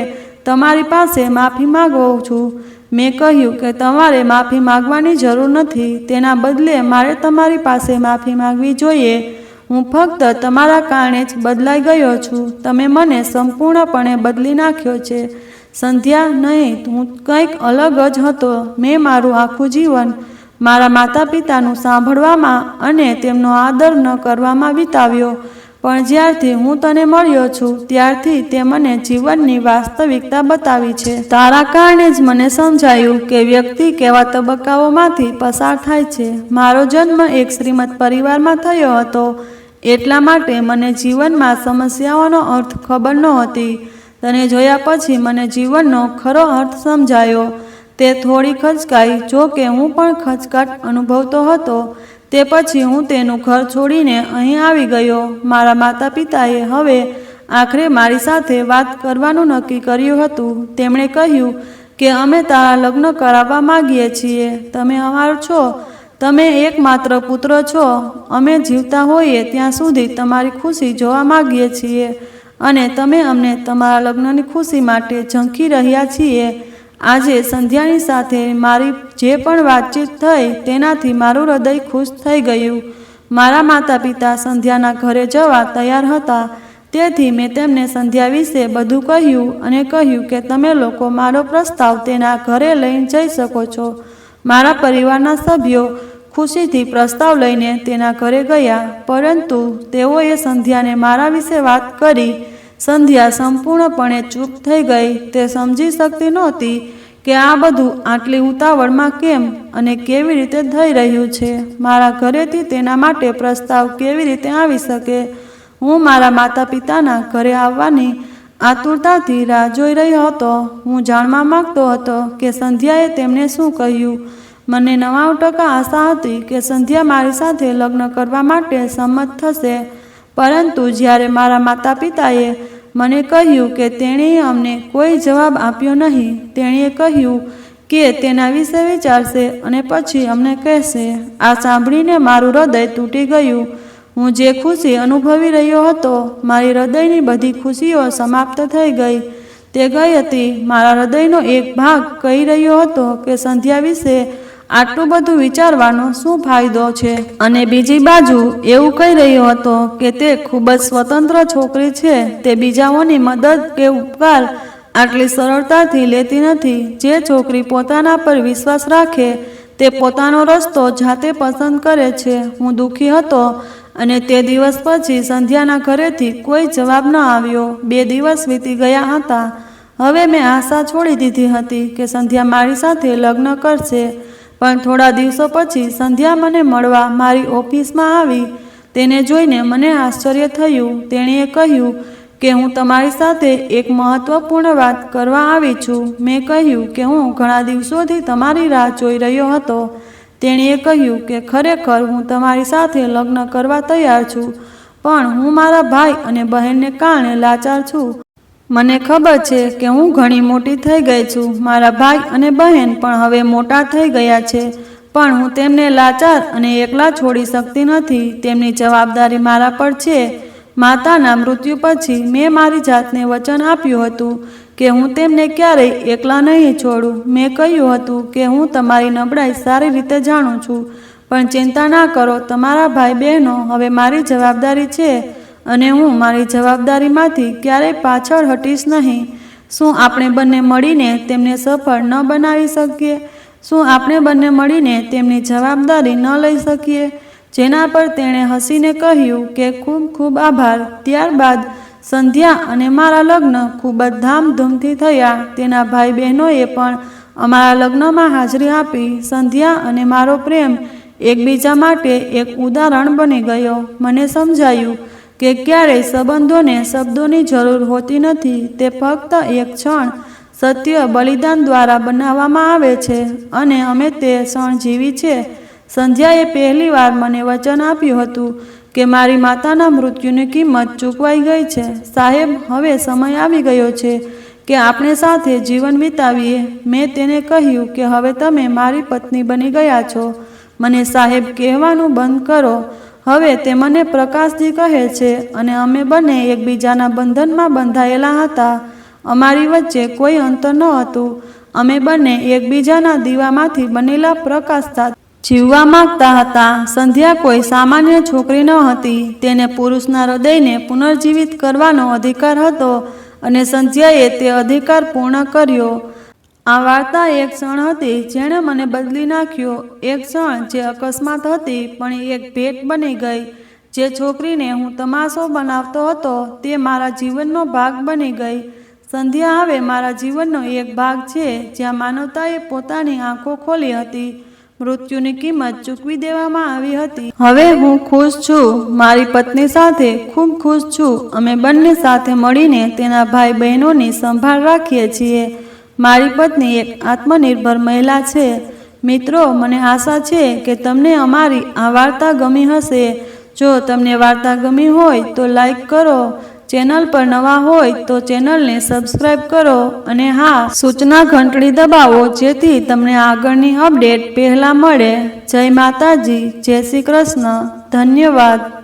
તમારી પાસે માફી માંગુ છું. મેં કહ્યું કે તમારે માફી માંગવાની જરૂર નથી. તેના બદલે મારે તમારી પાસે માફી માંગવી જોઈએ. હું ફક્ત તમારા કારણે જ બદલાઈ ગયો છું. તમે મને સંપૂર્ણપણે બદલી નાખ્યો છે. સંધ્યા, નહીં, હું કંઈક અલગ જ હતો. મેં મારું આખું જીવન મારા માતા પિતાનું સાંભળવામાં અને તેમનો આદર ન કરવામાં વિતાવ્યો. પણ જ્યારથી હું તને મળ્યો છું ત્યારથી તે મને જીવનની વાસ્તવિકતા બતાવી છે. તારા કારણે જ મને સમજાયું કે વ્યક્તિ કેવા તબક્કાઓમાંથી પસાર થાય છે. મારો જન્મ એક શ્રીમંત પરિવારમાં થયો હતો, એટલા માટે મને જીવનમાં સમસ્યાઓનો અર્થ ખબર નહોતી. તને જોયા પછી મને જીવનનો ખરો અર્થ સમજાયો. તે થોડી ખચકાઈ. જો કે હું પણ ખચકાટ અનુભવતો હતો. તે પછી હું તેનું ઘર છોડીને અહીં આવી ગયો. મારા માતા પિતાએ હવે આખરે મારી સાથે વાત કરવાનું નક્કી કર્યું હતું. તેમણે કહ્યું કે અમે તારા લગ્ન કરાવવા માંગીએ છીએ. તમે અમારો છો. તમે એકમાત્ર પુત્ર છો. અમે જીવતા હોઈએ ત્યાં સુધી તમારી ખુશી જોવા માંગીએ છીએ અને તમે અમને તમારા લગ્નની ખુશી માટે ઝંખી રહ્યા છીએ. આજે સંધ્યાની સાથે મારી જે પણ વાતચીત થઈ તેનાથી મારું હૃદય ખુશ થઈ ગયું. મારા માતા પિતા સંધ્યાના ઘરે જવા તૈયાર હતા. તેથી મેં તેમને સંધ્યા વિશે બધું કહ્યું અને કહ્યું કે તમે લોકો મારો પ્રસ્તાવ તેના ઘરે લઈને જઈ શકો છો. મારા પરિવારના સભ્યો ખુશીથી પ્રસ્તાવ લઈને તેના ઘરે ગયા, પરંતુ તેઓએ સંધ્યાને મારા વિશે વાત કરી. સંધ્યા સંપૂર્ણપણે ચૂપ થઈ ગઈ. તે સમજી શકતી નહોતી કે આ બધું આટલી ઉતાવળમાં કેમ અને કેવી રીતે થઈ રહ્યું છે. મારા ઘરેથી તેના માટે પ્રસ્તાવ કેવી રીતે આવી શકે? હું મારા માતા પિતાના ઘરે આવવાની આતુરતાથી રાહ જોઈ રહ્યો હતો. હું જાણવા માંગતો હતો કે સંધ્યાએ તેમને શું કહ્યું. મને 99% આશા હતી કે સંધ્યા મારી સાથે લગ્ન કરવા માટે સંમત થશે, પરંતુ જ્યારે મારા માતા પિતાએ મને કહ્યું કે તેણીએ અમને કોઈ જવાબ આપ્યો નહીં. તેણીએ કહ્યું કે તેના વિશે વિચારશે અને પછી અમને કહેશે. આ સાંભળીને મારું હૃદય તૂટી ગયું. હું જે ખુશી અનુભવી રહ્યો હતો, મારી હૃદયની બધી ખુશીઓ સમાપ્ત થઈ ગઈ. તે ગઈ હતી. મારા હૃદયનો એક ભાગ કહી રહ્યો હતો કે સંધ્યા વિશે આટલું બધું વિચારવાનો શું ફાયદો છે, અને બીજી બાજુ એવું કહી રહ્યો હતો કે તે ખૂબ જ સ્વતંત્ર છોકરી છે. તે બીજાઓની મદદ કે ઉપકાર આટલી સરળતાથી લેતી નથી. જે છોકરી પોતાના પર વિશ્વાસ રાખે તે પોતાનો રસ્તો જાતે પસંદ કરે છે. હું દુઃખી હતો અને તે દિવસ પછી સંધ્યાના ઘરેથી કોઈ જવાબ ન આવ્યો. 2 દિવસ વીતી ગયા હતા. હવે મેં આશા છોડી દીધી હતી કે સંધ્યા મારી સાથે લગ્ન કરશે. પણ થોડા દિવસો પછી સંધ્યા મને મળવા મારી ઓફિસમાં આવી. તેને જોઈને મને આશ્ચર્ય થયું. તેણીએ કહ્યું કે હું તમારી સાથે એક મહત્વપૂર્ણ વાત કરવા આવી છું. મેં કહ્યું કે હું ઘણા દિવસોથી તમારી રાહ જોઈ રહ્યો હતો. તેણીએ કહ્યું કે ખરેખર હું તમારી સાથે લગ્ન કરવા તૈયાર છું, પણ હું મારા ભાઈ અને બહેનને કારણે લાચાર છું. મને ખબર છે કે હું ઘણી મોટી થઈ ગઈ છું. મારા ભાઈ અને બહેન પણ હવે મોટા થઈ ગયા છે, પણ હું તેમને લાચાર અને એકલા છોડી શકતી નથી. તેમની જવાબદારી મારા પર છે. માતાના મૃત્યુ પછી મેં મારી જાતને વચન આપ્યું હતું કે હું તેમને ક્યારેય એકલા નહીં છોડું. મેં કહ્યું હતું કે હું તમારી નબળાઈ સારી રીતે જાણું છું, પણ ચિંતા ના કરો, તમારા ભાઈ બહેનો હવે મારી જવાબદારી છે અને હું મારી જવાબદારીમાંથી ક્યારેય પાછળ હટીશ નહીં. શું આપણે બંને મળીને તેમને સફળ ન બનાવી શકીએ? શું આપણે બંને મળીને તેમની જવાબદારી ન લઈ શકીએ? જેના પર તેણે હસીને કહ્યું કે ખૂબ ખૂબ આભાર. ત્યારબાદ સંધ્યા અને મારા લગ્ન ખૂબ જ ધામધૂમથી થયા. તેના ભાઈ બહેનોએ પણ અમારા લગ્નમાં હાજરી આપી. સંધ્યા અને મારો પ્રેમ એકબીજા માટે એક ઉદાહરણ બની ગયો. મને સમજાયું કે ક્યારેય સંબંધોને શબ્દોની જરૂર હોતી નથી. તે ફક્ત એક ક્ષણ સત્ય બલિદાન દ્વારા બનાવવામાં આવે છે અને અમે તે ક્ષણ જીવી છે. સંધ્યાએ પહેલીવાર મને વચન આપ્યું હતું કે મારી માતાના મૃત્યુની કિંમત ચૂકવાઈ ગઈ છે. સાહેબ, હવે સમય આવી ગયો છે કે આપણે સાથે જીવન વિતાવીએ. મેં તેને કહ્યું કે હવે તમે મારી પત્ની બની ગયા છો. મને સાહેબ કહેવાનું બંધ કરો. હવે તે મને પ્રકાશજી કહે છે અને અમે બંને એકબીજાના બંધનમાં બંધાયેલા હતા. અમારી વચ્ચે કોઈ અંતર ન હતું. અમે બંને એકબીજાના દીવામાંથી બનેલા પ્રકાશ સાથે જીવવા માંગતા હતા. સંધ્યા કોઈ સામાન્ય છોકરી ન હતી. તેને પુરુષના હૃદયને પુનર્જીવિત કરવાનો અધિકાર હતો અને સંધ્યાએ તે અધિકાર પૂર્ણ કર્યો. આ વાર્તા એક ક્ષણ હતી જેણે મને બદલી નાખ્યો. એક ક્ષણ જે અકસ્માત હતી પણ એક ભેટ બની ગઈ. જે છોકરીને હું તમાશો બનાવતો હતો તે મારા જીવનનો ભાગ બની ગઈ. સંધ્યા હવે મારા જીવનનો એક ભાગ છે જ્યાં માનવતાએ પોતાની આંખો ખોલી હતી. મૃત્યુની કિંમત ચૂકવી દેવામાં આવી હતી. હવે હું ખુશ છું. મારી પત્ની સાથે ખૂબ ખુશ છું. અમે બંને સાથે મળીને તેના ભાઈ બહેનોની સંભાળ રાખીએ છીએ. મારી પત્ની એક આત્મનિર્ભર મહિલા છે. મિત્રો, મને આશા છે કે તમને અમારી આ વાર્તા ગમી હશે. જો તમને વાર્તા ગમી હોય તો લાઈક કરો. ચેનલ પર નવા હોય તો ચેનલને સબસ્ક્રાઈબ કરો અને હા, સૂચના ઘંટડી દબાવો જેથી તમને આગળની અપડેટ પહેલા મળે. જય માતાજી, જય શ્રી કૃષ્ણ. ધન્યવાદ.